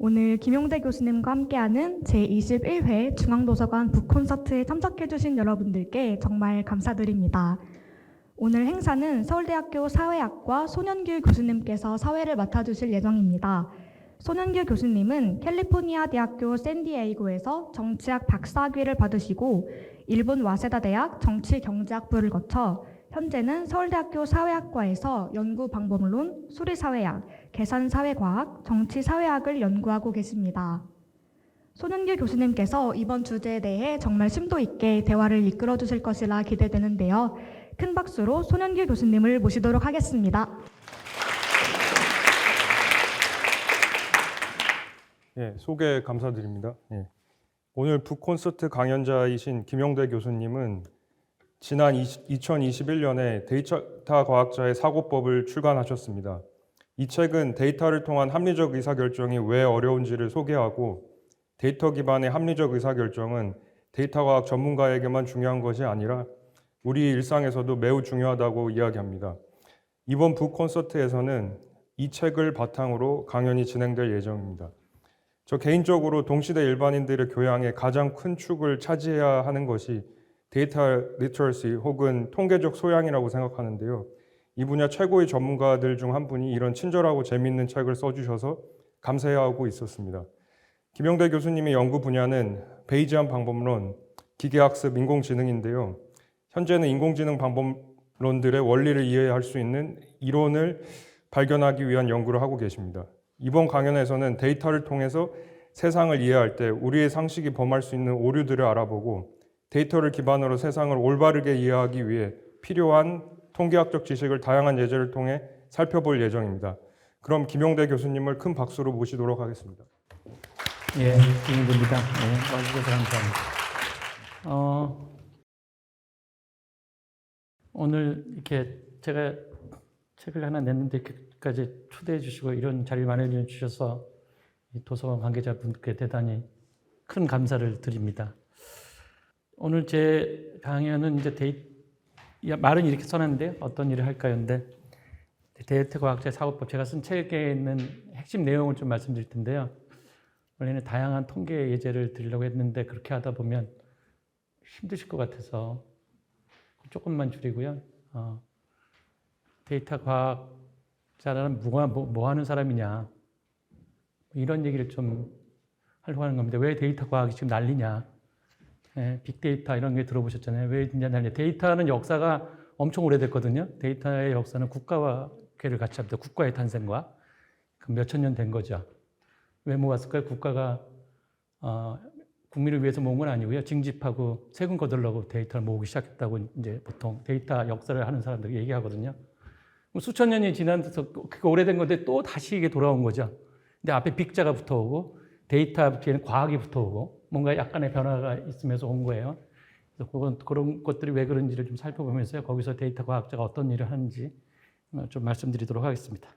오늘 김용대 교수님과 함께하는 제21회 중앙도서관 북콘서트에 참석해주신 여러분들께 정말 감사드립니다. 오늘 행사는 서울대학교 사회학과 손현규 교수님께서 사회를 맡아주실 예정입니다. 손현규 교수님은 캘리포니아 대학교 샌디에이고에서 정치학 박사학위를 받으시고 일본 와세다 대학 정치경제학부를 거쳐 현재는 서울대학교 사회학과에서 연구방법론, 수리사회학, 계산사회과학, 정치사회학을 연구하고 계십니다. 손은규 교수님께서 이번 주제에 대해 정말 심도 있게 대화를 이끌어 주실 것이라 기대되는데요. 큰 박수로 손은규 교수님을 모시도록 하겠습니다. 소개 감사드립니다. 오늘 북콘서트 강연자이신 김용대 교수님은 지난 2021년에 데이터 과학자의 사고법을 출간하셨습니다. 이 책은 데이터를 통한 합리적 의사결정이 왜 어려운지를 소개하고 데이터 기반의 합리적 의사결정은 데이터 과학 전문가에게만 중요한 것이 아니라 우리 일상에서도 매우 중요하다고 이야기합니다. 이번 북콘서트에서는 이 책을 바탕으로 강연이 진행될 예정입니다. 저 개인적으로 동시대 일반인들의 교양의 가장 큰 축을 차지해야 하는 것이 데이터 리터러시 혹은 통계적 소양이라고 생각하는데요. 이 분야 최고의 전문가들 중 한 분이 이런 친절하고 재미있는 책을 써주셔서 감사해하고 있었습니다. 김용대 교수님의 연구 분야는 베이지안 방법론, 기계학습, 인공지능인데요. 현재는 인공지능 방법론들의 원리를 이해할 수 있는 이론을 발견하기 위한 연구를 하고 계십니다. 이번 강연에서는 데이터를 통해서 세상을 이해할 때 우리의 상식이 범할 수 있는 오류들을 알아보고 데이터를 기반으로 세상을 올바르게 이해하기 위해 필요한 통계학적 지식을 다양한 예제를 통해 살펴볼 예정입니다. 그럼 김용대 교수님을 큰 박수로 모시도록 하겠습니다. 김용대입니다. 와주셔서 감사합니다. 오늘 이렇게 제가 책을 하나 냈는데 이렇게까지 초대해 주시고 이런 자리를 마련해 주셔서 도서관 관계자분께 대단히 큰 감사를 드립니다. 오늘 제 강연은 이제 말은 이렇게 써놨는데요. 어떤 일을 할까요인데 데이터 과학자의 사고법, 제가 쓴 책에 있는 핵심 내용을 좀 말씀드릴 텐데요. 원래는 다양한 통계 예제를 드리려고 했는데 그렇게 하다 보면 힘드실 것 같아서 조금만 줄이고요. 데이터 과학자라는 뭐 하는 사람이냐, 이런 얘기를 좀 하려고 하는 겁니다. 왜 데이터 과학이 지금 난리냐. 빅데이터 이런 게 들어보셨잖아요. 왜 난리냐. 데이터는 역사가 엄청 오래됐거든요. 데이터의 역사는 국가와 괴를 같이 합니다. 국가의 탄생과 몇천 년 된 거죠. 왜 모았을까요? 국가가 국민을 위해서 모은 건 아니고요. 징집하고 세금 거두려고 데이터를 모으기 시작했다고 이제 보통 데이터 역사를 하는 사람들이 얘기하거든요. 수천 년이 지나서 그게 오래된 건데 또 다시 이게 돌아온 거죠. 근데 앞에 빅자가 붙어오고 데이터 뒤에는 과학이 붙어오고 뭔가 약간의 변화가 있으면서 온 거예요. 그래서 그런 것들이 왜 그런지를 좀 살펴보면서요. 거기서 데이터 과학자가 어떤 일을 하는지 좀 말씀드리도록 하겠습니다.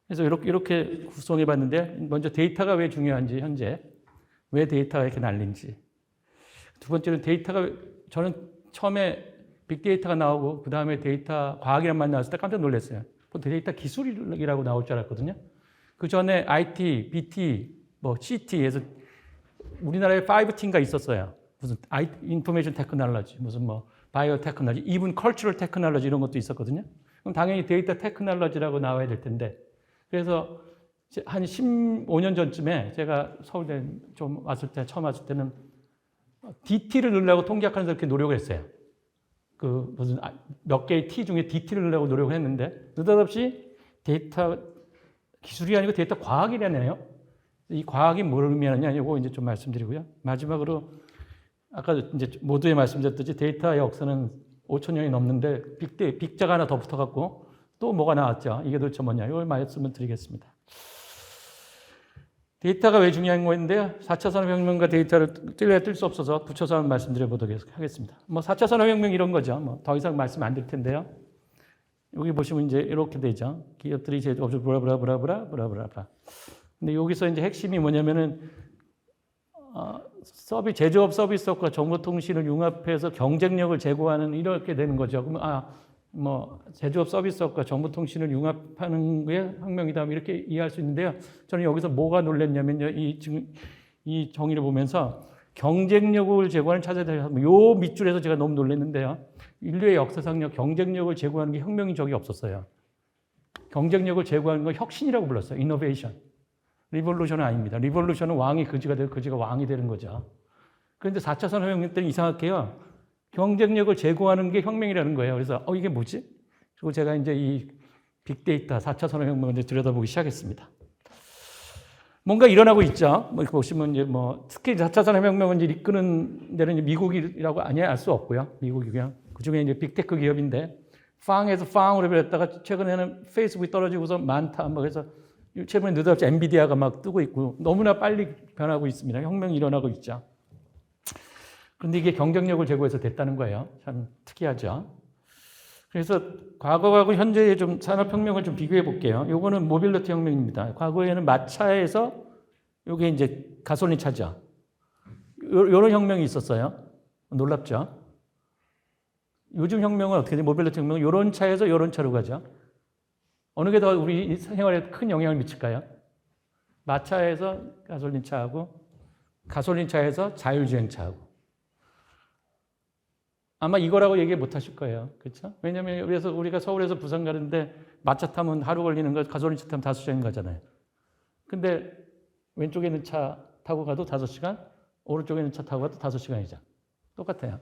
그래서 이렇게 구성해 봤는데 먼저 데이터가 왜 중요한지, 현재 왜 데이터가 이렇게 난린지. 두 번째는 데이터가, 저는 처음에 빅데이터가 나오고 그 다음에 데이터 과학이란 말 나왔을 때 깜짝 놀랐어요. 데이터 기술이라고 나올 줄 알았거든요. 그 전에 IT, BT, CT에서 우리나라에 5T가 있었어요. 무슨 인포메이션 테크놀로지, 무슨 바이오 테크놀로지, 이분 컬처럴 테크놀로지 이런 것도 있었거든요. 그럼 당연히 데이터 테크놀로지라고 나와야 될 텐데. 그래서 한 15년 전쯤에 제가 서울대 처음 왔을 때는 DT를 넣으려고 통계학하는 사람이 노력을 했어요. 무슨 몇 개의 T 중에 DT를 넣으려고 노력을 했는데 느닷없이 데이터 기술이 아니고 데이터 과학이라네요. 이 과학이 뭘 의미하느냐, 이거 이제 좀 말씀드리고요. 마지막으로 아까 이제 모두에 말씀드렸듯이 데이터의 역사는 5,000년이 넘는데 빅자가 하나 더 붙어갖고 또 뭐가 나왔죠. 이게 도대체 뭐냐, 이걸 말씀을 드리겠습니다. 데이터가 왜 중요한 거인데요. 4차 산업혁명과 데이터를 뗄 수 없어서 붙여서 한번 말씀드려보도록 하겠습니다. 4차 산업혁명 이런 거죠. 더 이상 말씀 안 드릴 텐데요. 여기 보시면 이제 이렇게 되죠. 기업들이 이제 브라브라브라브라브라브라. 근데 여기서 이제 핵심이 뭐냐면은 제조업 서비스업과 정보통신을 융합해서 경쟁력을 제고하는 이렇게 되는 거죠. 그러면 뭐 제조업 서비스업과 정보통신을 융합하는 게 혁명이다 이렇게 이해할 수 있는데요. 저는 여기서 뭐가 놀랐냐면요. 이 정의를 보면서 경쟁력을 제고하는 차세대 요 밑줄에서 제가 너무 놀랐는데요. 인류의 역사상 경쟁력을 제고하는 게 혁명인 적이 없었어요. 경쟁력을 제고하는 건 혁신이라고 불렀어요. 이노베이션. 리볼루션은 아닙니다. 리볼루션은 왕이 거지가 되고 거지가 왕이 되는 거죠. 그런데 4차 산업혁명 때는 이상하게요. 경쟁력을 제고하는 게 혁명이라는 거예요. 그래서 이게 뭐지? 그리고 제가 이제 이 빅데이터 4차 산업혁명을 이제 들여다보기 시작했습니다. 뭔가 일어나고 있죠. 뭐 보시면 이제 뭐 특히 4차 산업혁명을 이제 이끄는 데는 이제 미국이라고 아니야 알 수 없고요. 미국이고요. 그 중에 이제 빅테크 기업인데 팡에서 팡으로 변했다가 최근에는 페이스북이 떨어지고서 많다. 뭐 그래서 최근에 느닷없이 엔비디아가 막 뜨고 있고 너무나 빨리 변하고 있습니다. 혁명이 일어나고 있죠. 그런데 이게 경쟁력을 제고해서 됐다는 거예요. 참 특이하죠. 그래서 과거하고 현재의 좀 산업혁명을 좀 비교해 볼게요. 요거는 모빌리티 혁명입니다. 과거에는 마차에서 요게 이제 가솔린 차죠. 요런 혁명이 있었어요. 놀랍죠? 요즘 혁명은 어떻게 돼? 모빌리티 혁명은 요런 차에서 요런 차로 가죠. 어느 게 더 우리 생활에 큰 영향을 미칠까요? 마차에서 가솔린 차하고 가솔린 차에서 자율주행 차하고. 아마 이거라고 얘기 못 하실 거예요. 그렇죠? 왜냐하면 그래서 우리가 서울에서 부산 가는데 마차 타면 하루 걸리는 거 가솔린 차 타면 5시간 가잖아요. 근데 왼쪽에 있는 차 타고 가도 5시간, 오른쪽에 있는 차 타고 가도 5시간이죠. 똑같아요.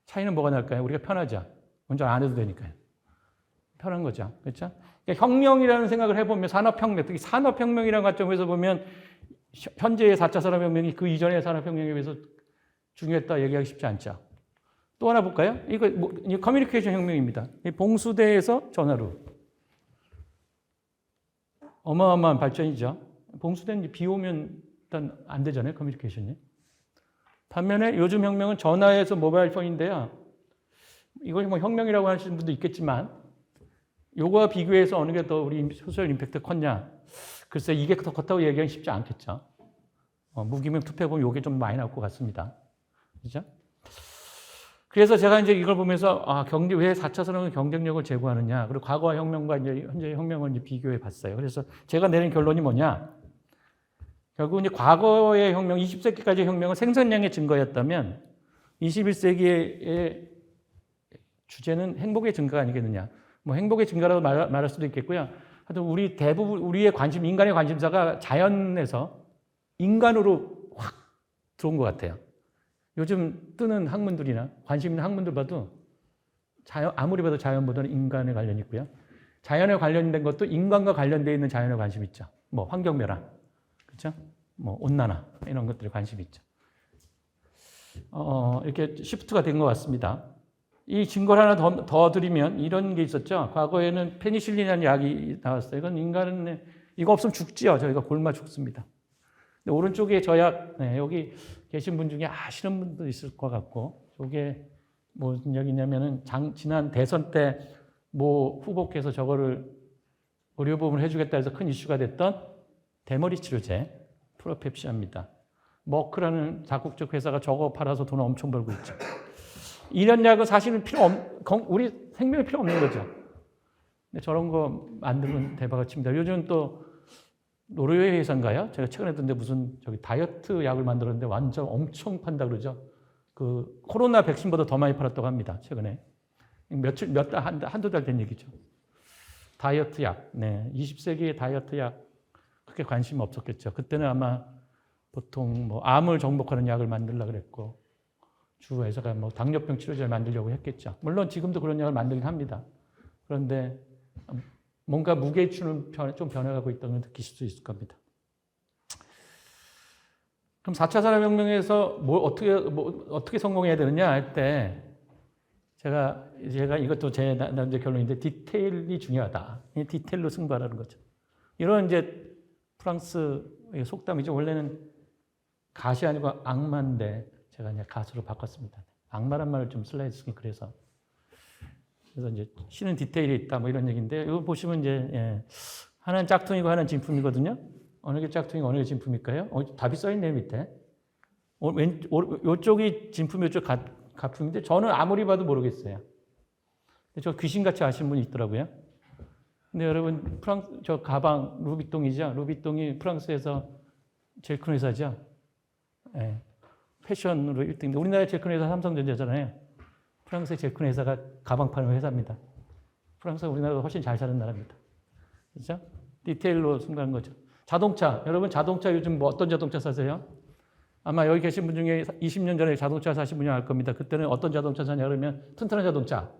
차이는 뭐가 날까요? 우리가 편하죠. 운전 안 해도 되니까요. 편한 거죠. 그렇죠? 그러니까 혁명이라는 생각을 해보면 산업혁명, 특히 산업혁명이라는 관점에서 보면 현재의 4차 산업혁명이 그 이전의 산업혁명에 비해서 중요했다 얘기하기 쉽지 않죠. 또 하나 볼까요? 이거 커뮤니케이션 혁명입니다. 봉수대에서 전화로. 어마어마한 발전이죠. 봉수대는 비 오면 일단 안 되잖아요. 커뮤니케이션이. 반면에 요즘 혁명은 전화에서 모바일 폰인데요. 이거 뭐 혁명이라고 하시는 분도 있겠지만 요거와 비교해서 어느 게 더 우리 소셜 임팩트가 컸냐. 글쎄 이게 더 컸다고 얘기하기 쉽지 않겠죠. 무기명 투표해보면 요게 좀 많이 나올 것 같습니다. 그죠? 그래서 제가 이제 이걸 보면서 왜 4차 산업은 경쟁력을 제고하느냐, 그리고 과거와 혁명과 이제 현재의 혁명을 이제 비교해 봤어요. 그래서 제가 내린 결론이 뭐냐? 결국 이제 과거의 혁명, 20세기까지의 혁명은 생산량의 증거였다면 21세기의 주제는 행복의 증거가 아니겠느냐? 뭐 행복의 증거라고 말할 수도 있겠고요. 하여튼 우리 대부분 우리의 관심, 인간의 관심사가 자연에서 인간으로 확 들어온 것 같아요. 요즘 뜨는 학문들이나 관심 있는 학문들 봐도 아무리 봐도 자연보다는 인간에 관련이 있고요. 자연에 관련된 것도 인간과 관련되어 있는 자연에 관심 있죠. 뭐 환경멸화, 그렇죠? 뭐 온난화 이런 것들에 관심이 있죠. 이렇게 시프트가 된 것 같습니다. 이 증거를 하나 더 드리면 이런 게 있었죠. 과거에는 페니실린이라는 약이 나왔어요. 이건 인간은 이거 없으면 죽지요. 저희가 굶어 죽습니다. 근데 오른쪽에 저 약, 여기 계신 분 중에 아시는 분도 있을 것 같고, 이게 무슨 약이냐면은 지난 대선 때 모 후보께서 저거를 의료보험을 해주겠다 해서 큰 이슈가 됐던 대머리 치료제 프로펩시아입니다. 머크라는 자국적 회사가 저거 팔아서 돈 엄청 벌고 있죠. 이런 약은 사실은 우리 생명에 필요 없는 거죠. 근데 저런 거 만들면 대박을 칩니다. 요즘 또 노르웨이 회사인가요? 제가 최근에 듣는데 무슨 다이어트 약을 만들었는데 완전 엄청 판다 그러죠. 그 코로나 백신보다 더 많이 팔았다고 합니다. 최근에. 한두 달 된 얘기죠. 다이어트 약. 네. 20세기의 다이어트 약. 그렇게 관심 없었겠죠. 그때는 아마 보통 뭐 암을 정복하는 약을 만들려고 그랬고, 주 회사가 뭐 당뇨병 치료제를 만들려고 했겠죠. 물론 지금도 그런 약을 만들긴 합니다. 그런데 뭔가 무게추는 좀 변해가고 있다는 걸 느끼실 수 있을 겁니다. 그럼 4차 산업혁명에서 어떻게 성공해야 되느냐 할 때 제가 이것도 제 나름대로 결론인데 디테일이 중요하다. 디테일로 승부하라는 거죠. 이런 이제 프랑스의 속담이죠. 원래는 가시 아니고 악마인데 제가 이제 가수로 바꿨습니다. 악마란 말을 좀 쓸라 했으니 그래서 이제 신은 디테일이 있다 뭐 이런 얘기인데 이거 보시면 이제 하나는 짝퉁이고 하나는 진품이거든요. 어느 게 짝퉁이고 어느 게 진품일까요? 답이 써 있네요 밑에. 이쪽이 진품, 이쪽 가품인데 저는 아무리 봐도 모르겠어요. 근데 저 귀신같이 아시는 분이 있더라고요. 근데 여러분, 저 가방, 루비통이죠? 루비통이 프랑스에서 제일 큰 회사죠? 예. 패션으로 1등인데, 우리나라의 제일 큰 회사 삼성전자잖아요. 프랑스의 제일 큰 회사가 가방 파는 회사입니다. 프랑스가 우리나라보다 훨씬 잘 사는 나라입니다. 그렇죠? 디테일로 승부하는 거죠. 자동차, 여러분 자동차 요즘 뭐 어떤 자동차 사세요? 아마 여기 계신 분 중에 20년 전에 자동차 사신 분이 알 겁니다. 그때는 어떤 자동차 사냐 그러면 튼튼한 자동차,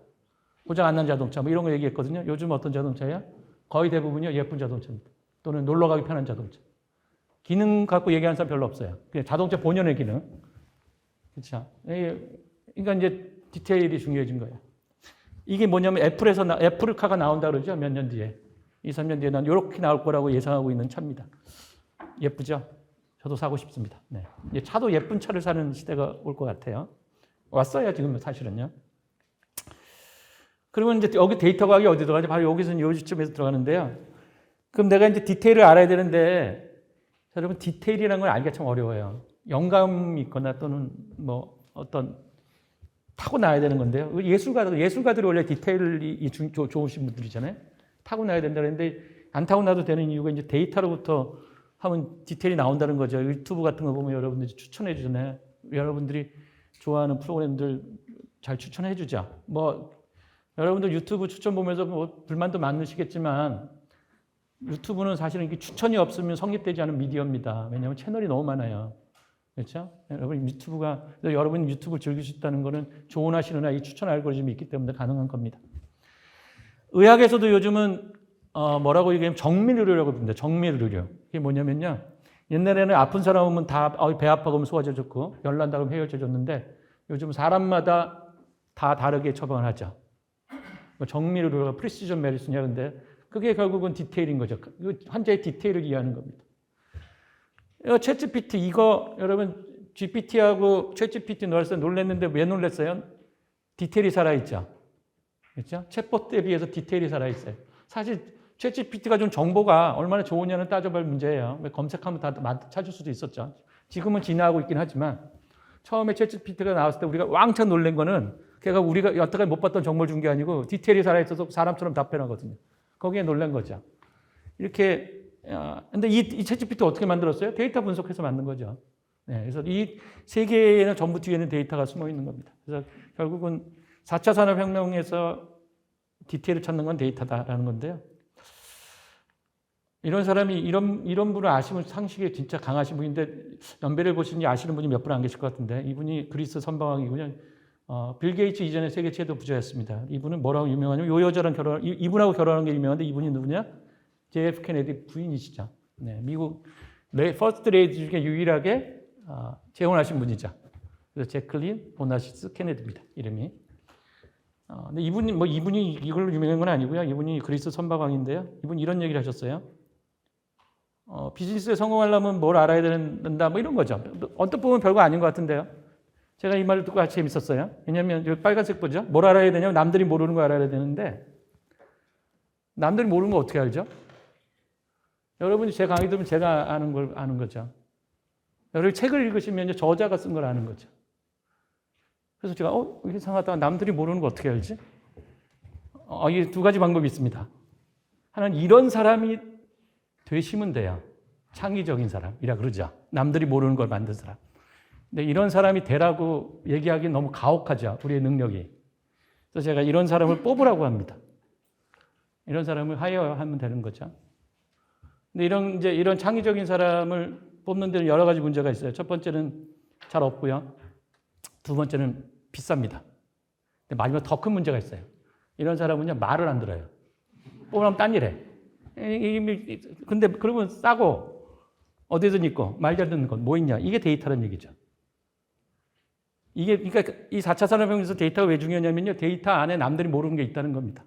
고장 안 난 자동차 뭐 이런 거 얘기했거든요. 요즘 어떤 자동차예요? 거의 대부분이요 예쁜 자동차입니다. 또는 놀러 가기 편한 자동차. 기능 갖고 얘기하는 사람 별로 없어요. 그냥 자동차 본연의 기능. 그렇죠? 그러니까 이제 디테일이 중요해진 거예요. 이게 뭐냐면 애플카가 나온다 그러죠. 몇 년 뒤에. 2, 3년 뒤에 난 이렇게 나올 거라고 예상하고 있는 차입니다. 예쁘죠? 저도 사고 싶습니다. 네. 이제 차도 예쁜 차를 사는 시대가 올 것 같아요. 왔어요, 지금 사실은요. 그러면 이제 여기 데이터 과학이 어디 들어가죠? 바로 여기서 요지점에서 들어가는데요. 그럼 내가 이제 디테일을 알아야 되는데, 여러분 디테일이라는 걸 알기가 참 어려워요. 영감이 있거나 또는 뭐 어떤 타고나야 되는 건데요. 예술가들이 원래 디테일이 좋으신 분들이잖아요. 타고나야 된다 그랬는데 안 타고나도 되는 이유가 이제 데이터로부터 하면 디테일이 나온다는 거죠. 유튜브 같은 거 보면 여러분들이 추천해 주잖아요. 여러분들이 좋아하는 프로그램들 잘 추천해 주죠. 뭐 여러분들 유튜브 추천 보면서 뭐 불만도 많으시겠지만 유튜브는 사실은 이게 추천이 없으면 성립되지 않은 미디어입니다. 왜냐하면 채널이 너무 많아요. 그렇죠? 여러분 유튜브 즐길 수 있다는 거는 조언하시느나 이 추천 알고리즘이 있기 때문에 가능한 겁니다. 의학에서도 요즘은 뭐라고 얘기하면 정밀의료라고 부릅니다. 정밀의료. 이게 뭐냐면요. 옛날에는 아픈 사람 오면 다 배 아파 그러면 소화제 줬고 열난다 그러면 해열제 줬는데 요즘 사람마다 다 다르게 처방을 하죠. 정밀의료가 프리시전 메디슨이야. 근데 그게 결국은 디테일인 거죠. 환자의 디테일을 이해하는 겁니다. 챗GPT 이거 여러분 GPT하고 챗GPT 넣었을 때 놀랐는데 왜 놀랐어요? 디테일이 살아있죠. 그렇죠? 챗봇에 비해서 디테일이 살아있어요. 사실 챗GPT가 준 정보가 얼마나 좋으냐는 따져볼 문제예요. 검색하면 다 찾을 수도 있었죠. 지금은 진화하고 있긴 하지만 처음에 챗GPT가 나왔을 때 우리가 왕창 놀란 거는 걔가 우리가 여태까지 못 봤던 정보를 준 게 아니고 디테일이 살아있어서 사람처럼 답변하거든요. 거기에 놀란 거죠. 이렇게 근데 이 챗GPT 어떻게 만들었어요? 데이터 분석해서 만든 거죠. 네, 그래서 이 세 개는 전부 뒤에는 데이터가 숨어 있는 겁니다. 그래서 결국은 4차 산업혁명에서 디테일을 찾는 건 데이터다라는 건데요. 이런 사람이 이런 분을 아시면 상식에 진짜 강하신 분인데 연배를 보시니 아시는 분이 몇 분 안 계실 것 같은데 이분이 그리스 선방왕이군요. 빌 게이츠 이전에 세계 최고 부자였습니다. 이분은 뭐라고 유명하냐면 요 여자랑 이분하고 결혼한 게 유명한데 이분이 누구냐? JF 케네디 부인이시죠. 네, 미국 퍼스트 레이디 중에 유일하게 재혼하신 분이죠. 그래서 제클린 보나시스 케네디입니다. 이름이. 근데 이분이 이걸로 유명한 건 아니고요. 이분이 그리스 선박왕인데요. 이분이 이런 얘기를 하셨어요. 비즈니스에 성공하려면 뭘 알아야 된다, 뭐 이런 거죠. 언뜻 보면 별거 아닌 것 같은데요. 제가 이 말을 듣고 아주 재밌었어요. 왜냐하면 여기 빨간색 보죠? 뭘 알아야 되냐면 남들이 모르는 거 알아야 되는데 남들이 모르는 거 어떻게 알죠? 여러분이 제 강의 들으면 제가 아는 걸 아는 거죠. 여러분이 책을 읽으시면 저자가 쓴 걸 아는 거죠. 그래서 제가 이게 이상하다. 남들이 모르는 거 어떻게 알지? 이게 두 가지 방법이 있습니다. 하나는 이런 사람이 되시면 돼요. 창의적인 사람이라 그러죠. 남들이 모르는 걸 만든 사람. 근데 이런 사람이 되라고 얘기하기 너무 가혹하죠. 우리의 능력이. 그래서 제가 이런 사람을 뽑으라고 합니다. 이런 사람을 하면 되는 거죠. 근데 이런 창의적인 사람을 뽑는 데는 여러 가지 문제가 있어요. 첫 번째는 잘 없고요. 두 번째는 비쌉니다. 근데 마지막 더 큰 문제가 있어요. 이런 사람은요, 말을 안 들어요. 뽑으면 딴 일 해. 근데 그러면 싸고 어디든 있고 말 잘 듣는 건 뭐 있냐? 이게 데이터라는 얘기죠. 그러니까 이 4차 산업혁명에서 데이터가 왜 중요하냐면요. 데이터 안에 남들이 모르는 게 있다는 겁니다.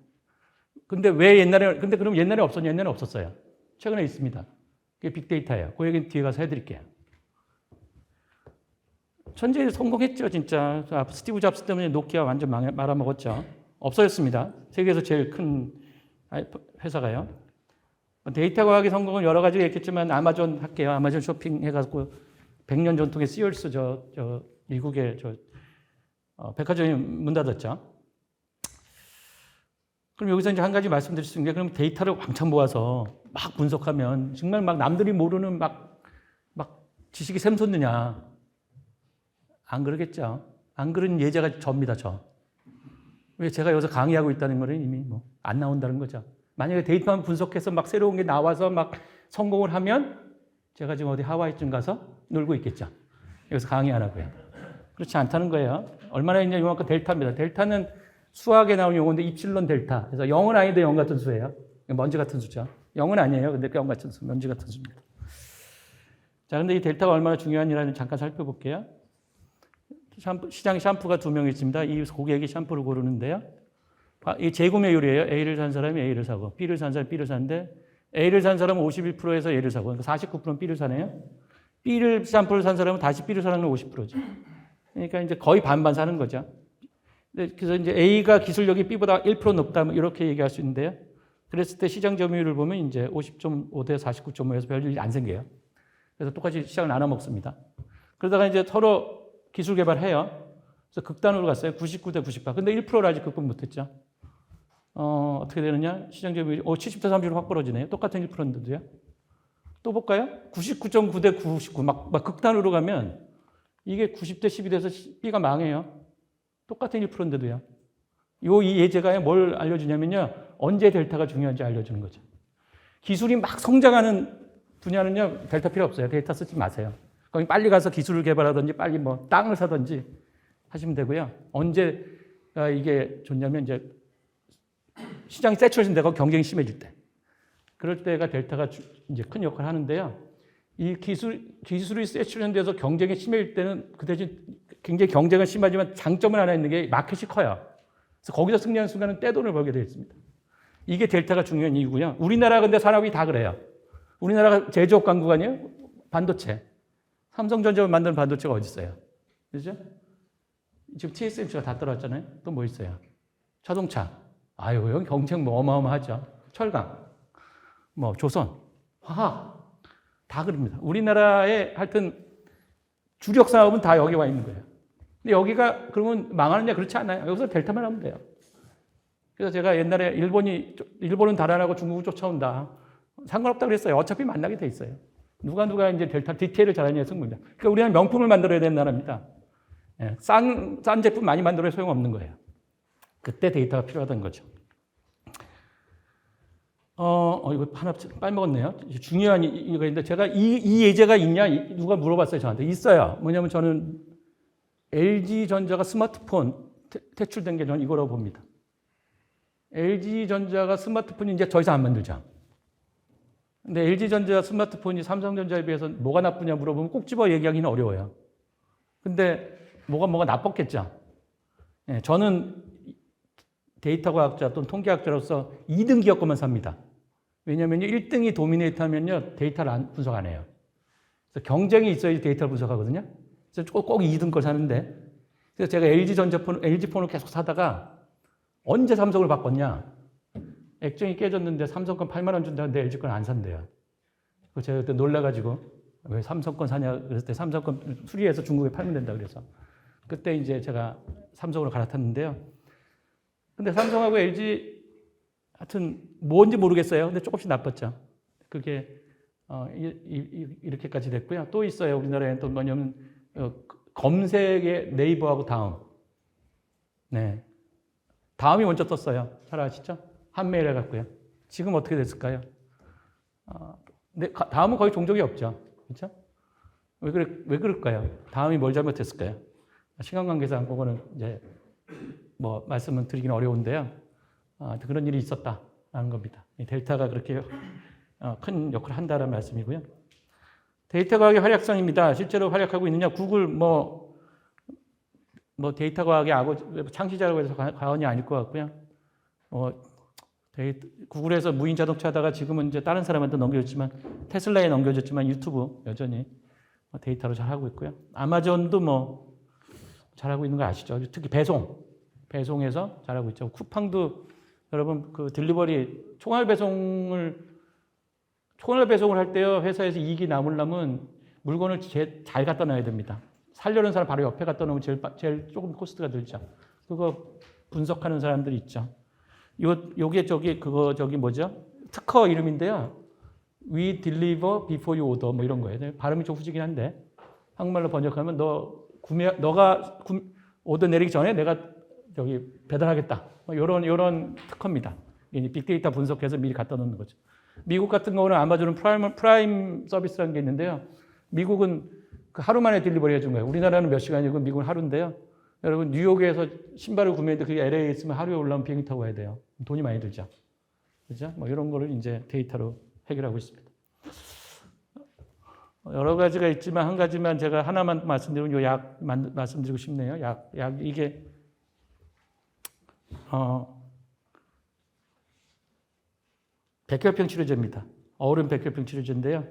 근데 그럼 옛날에 없었냐? 옛날에 없었어요. 최근에 있습니다. 그게 빅데이터예요. 그 얘기는 뒤에 가서 해드릴게요. 천재에 성공했죠, 진짜. 스티브 잡스 때문에 노키아 완전 말아먹었죠. 없어졌습니다. 세계에서 제일 큰 회사가요. 데이터 과학의 성공은 여러 가지가 있겠지만 아마존 할게요. 아마존 쇼핑 해가지고 100년 전통의 시얼스 미국의 백화점이 문 닫았죠. 그럼 여기서 이제 한 가지 말씀드릴 수 있는 게, 그럼 데이터를 왕창 모아서 막 분석하면 정말 막 남들이 모르는 막 지식이 샘솟느냐? 안 그러겠죠. 안 그런 예제가 접니다, 저. 왜 제가 여기서 강의하고 있다는 거는 이미 뭐 안 나온다는 거죠. 만약에 데이터만 분석해서 막 새로운 게 나와서 막 성공을 하면 제가 지금 어디 하와이쯤 가서 놀고 있겠죠. 여기서 강의 안 하고요. 그렇지 않다는 거예요. 얼마나 있냐, 요만큼 델타입니다. 델타는 수학에 나오는 용어인데 입실론 델타. 그래서 0은 아닌데 0 같은 수예요. 먼지 같은 수죠. 0은 아니에요. 근데 0 같은 수, 먼지 같은 수입니다. 자, 근데 이 델타가 얼마나 중요한지를 잠깐 살펴볼게요. 시장에 샴푸가 2명 있습니다. 이 고객이 샴푸를 고르는데요. 이 재구매율이에요. A를 산 사람이 A를 사고, B를 산 사람이 B를 사는데, A를 산 사람은 51%에서 A를 사고, 그러니까 49%는 B를 사네요. B를 샴푸를 산 사람은 다시 B를 사는 건 50%죠. 그러니까 이제 거의 반반 사는 거죠. 그래서 이제 A가 기술력이 B보다 1% 높다, 뭐 이렇게 얘기할 수 있는데요. 그랬을 때 시장 점유율을 보면 이제 50.5 대 49.5에서 별일이 안 생겨요. 그래서 똑같이 시장을 나눠 먹습니다. 그러다가 이제 서로 기술 개발해요. 그래서 극단으로 갔어요. 99 대 98. 근데 1%를 아직 극복 못했죠. 어떻게 되느냐? 시장 점유율이 70 대 30으로 확 벌어지네요. 똑같은 1%인데도요. 또 볼까요? 99.9 대 99. 막 극단으로 가면 이게 90 대 12 돼서 B가 망해요. 똑같은 1%인데도요. 이 예제가 뭘 알려주냐면요. 언제 델타가 중요한지 알려주는 거죠. 기술이 막 성장하는 분야는요. 델타 필요 없어요. 데이터 쓰지 마세요. 거기 빨리 가서 기술을 개발하든지 빨리 뭐 땅을 사든지 하시면 되고요. 언제가 이게 좋냐면 이제 시장이 세츄레이션 되고 경쟁이 심해질 때. 그럴 때가 델타가 이제 큰 역할을 하는데요. 이 기술이 세츄레이션 돼서 경쟁이 심해질 때는 그 대신 굉장히 경쟁은 심하지만 장점은 하나 있는 게 마켓이 커요. 그래서 거기서 승리하는 순간은 떼돈을 벌게 되어 있습니다. 이게 델타가 중요한 이유고요. 우리나라 근데 산업이 다 그래요. 우리나라가 제조업 강국 아니에요? 반도체. 삼성전자 만드는 반도체가 어디 있어요? 그죠? 지금 TSMC가 다 떨어졌잖아요. 또 뭐 있어요? 자동차. 아유, 여기 경쟁 뭐 어마어마하죠. 철강, 뭐 조선, 화학 다 그럽니다. 우리나라의 하여튼 주력 사업은 다 여기 와 있는 거예요. 근데 여기가 그러면 망하느냐? 그렇지 않아요. 여기서 델타만 하면 돼요. 그래서 제가 옛날에 일본은 달아나고 중국은 쫓아온다. 상관없다 그랬어요. 어차피 만나게 돼 있어요. 누가 이제 델타 디테일을 잘하느냐의 승부입니다. 그러니까 우리는 명품을 만들어야 되는 나라입니다. 예, 싼 제품 많이 만들어야 소용없는 거예요. 그때 데이터가 필요하다는 거죠. 이거 하나 빨먹었네요. 중요한 이거 있는데 제가 이 예제가 있냐? 누가 물어봤어요, 저한테. 있어요. 뭐냐면 저는 LG전자가 스마트폰 퇴출된 게 저는 이거라고 봅니다. LG전자가 스마트폰이 이제 더 이상 안 만들죠. 근데 LG전자 스마트폰이 삼성전자에 비해서 뭐가 나쁘냐 물어보면 꼭 집어 얘기하기는 어려워요. 근데 뭐가 나빴겠죠. 네, 저는 데이터 과학자 또는 통계학자로서 2등 기업 것만 삽니다. 왜냐하면 1등이 도미네이트 하면요, 데이터를 분석 안 해요. 그래서 경쟁이 있어야지 데이터를 분석하거든요. 그래서 꼭 2등 걸 사는데, 그래서 제가 LG폰을 계속 사다가 언제 삼성을 바꿨냐? 액정이 깨졌는데 삼성 건 8만 원 준다는데 LG 건 안 산대요. 그래서 제가 그때 놀라가지고 왜 삼성 건 사냐 그랬을 때 삼성 건 수리해서 중국에 팔면 된다 그래서 그때 이제 제가 삼성으로 갈아탔는데요. 근데 삼성하고 LG 하여튼 뭔지 모르겠어요. 근데 조금씩 나빴죠. 그게 이렇게까지 됐고요. 또 있어요. 우리나라에는 또 뭐냐면 검색의 네이버하고 다음. 네. 다음이 먼저 떴어요. 잘 아시죠? 한메일 해갖고요. 지금 어떻게 됐을까요? 근데 다음은 거의 종족이 없죠. 그렇죠? 왜 그럴까요? 다음이 뭘 잘못했을까요? 시간 관계상 그거는 이제 뭐 말씀은 드리기는 어려운데요. 그런 일이 있었다라는 겁니다. 델타가 그렇게 큰 역할을 한다는 말씀이고요. 데이터 과학의 활약상입니다. 실제로 활약하고 있느냐? 구글 뭐 데이터 과학의 창시자라고 해서 과언이 아닐 것 같고요. 구글에서 무인 자동차 하다가 지금은 이제 다른 사람한테 넘겨줬지만 테슬라에 넘겨줬지만 유튜브 여전히 데이터로 잘 하고 있고요. 아마존도 뭐 잘하고 있는 거 아시죠? 특히 배송에서 잘하고 있죠. 쿠팡도 여러분 그 딜리버리 총알 배송을 할 때요, 회사에서 이익이 남으려면 물건을 잘 갖다 놔야 됩니다. 살려는 사람 바로 옆에 갖다 놓으면 제일 조금 코스트가 들죠. 그거 분석하는 사람들이 있죠. 요게 저기 뭐죠? 특허 이름인데요. We deliver before you order 뭐 이런 거예요. 발음이 좀 후지긴 한데 한국말로 번역하면 너가 오더 내리기 전에 내가 저기 배달하겠다. 뭐 요런 특허입니다. 이제 빅데이터 분석해서 미리 갖다 놓는 거죠. 미국 같은 경우는 아마존은 프라임 서비스라는 게 있는데요. 미국은 그 하루 만에 딜리버리 해준 거예요. 우리나라는 몇 시간이고 미국은 하루인데요. 여러분 뉴욕에서 신발을 구매했는데 그게 LA에 있으면 하루에 올라오면 비행기 타고 가야 돼요. 돈이 많이 들죠. 그죠? 뭐 이런 거를 이제 데이터로 해결하고 있습니다. 여러 가지가 있지만 한 가지만 제가 하나만 말씀드리면 요 약 말씀드리고 싶네요. 약 이게 백혈병 치료제입니다. 어른 백혈병 치료제인데요.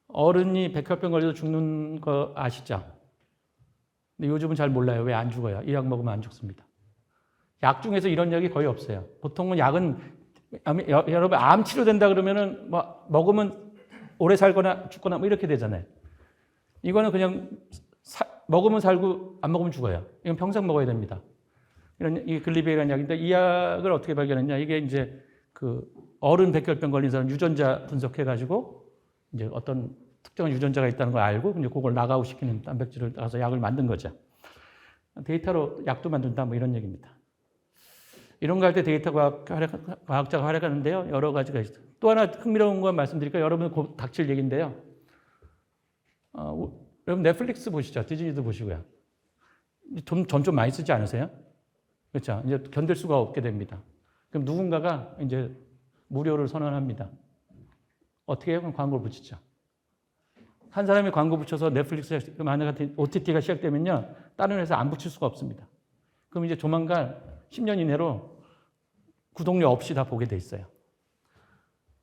어른이 백혈병 걸려서 죽는 거 아시죠? 근데 요즘은 잘 몰라요. 왜 안 죽어요? 이 약 먹으면 안 죽습니다. 약 중에서 이런 약이 거의 없어요. 보통은 약은 여러분 암 치료된다 그러면은 뭐 먹으면 오래 살거나 죽거나 뭐 이렇게 되잖아요. 이거는 그냥 먹으면 살고 안 먹으면 죽어요. 이건 평생 먹어야 됩니다. 이 글리베이라는 약인데 이 약을 어떻게 발견했냐? 이게 이제 그 어른 백혈병 걸린 사람 유전자 분석해가지고 이제 어떤 특정한 유전자가 있다는 걸 알고 이제 그걸 나가고 시키는 단백질을 따서 약을 만든 거죠. 데이터로 약도 만든다 뭐 이런 얘기입니다. 이런 거 할 때 데이터 과학자가 활약하는데요. 여러 가지가 있어요. 또 하나 흥미로운 거 말씀드릴까요? 여러분 곧 닥칠 얘기인데요. 여러분 넷플릭스 보시죠. 디즈니도 보시고요. 돈 좀 많이 쓰지 않으세요? 그렇죠. 이제 견딜 수가 없게 됩니다. 그럼 누군가가 이제 무료를 선언합니다. 어떻게 해요? 그럼 광고를 붙이죠. 한 사람이 광고 붙여서 넷플릭스 같은 OTT가 시작되면요. 다른 회사 안 붙일 수가 없습니다. 그럼 이제 조만간 10년 이내로 구독료 없이 다 보게 돼 있어요.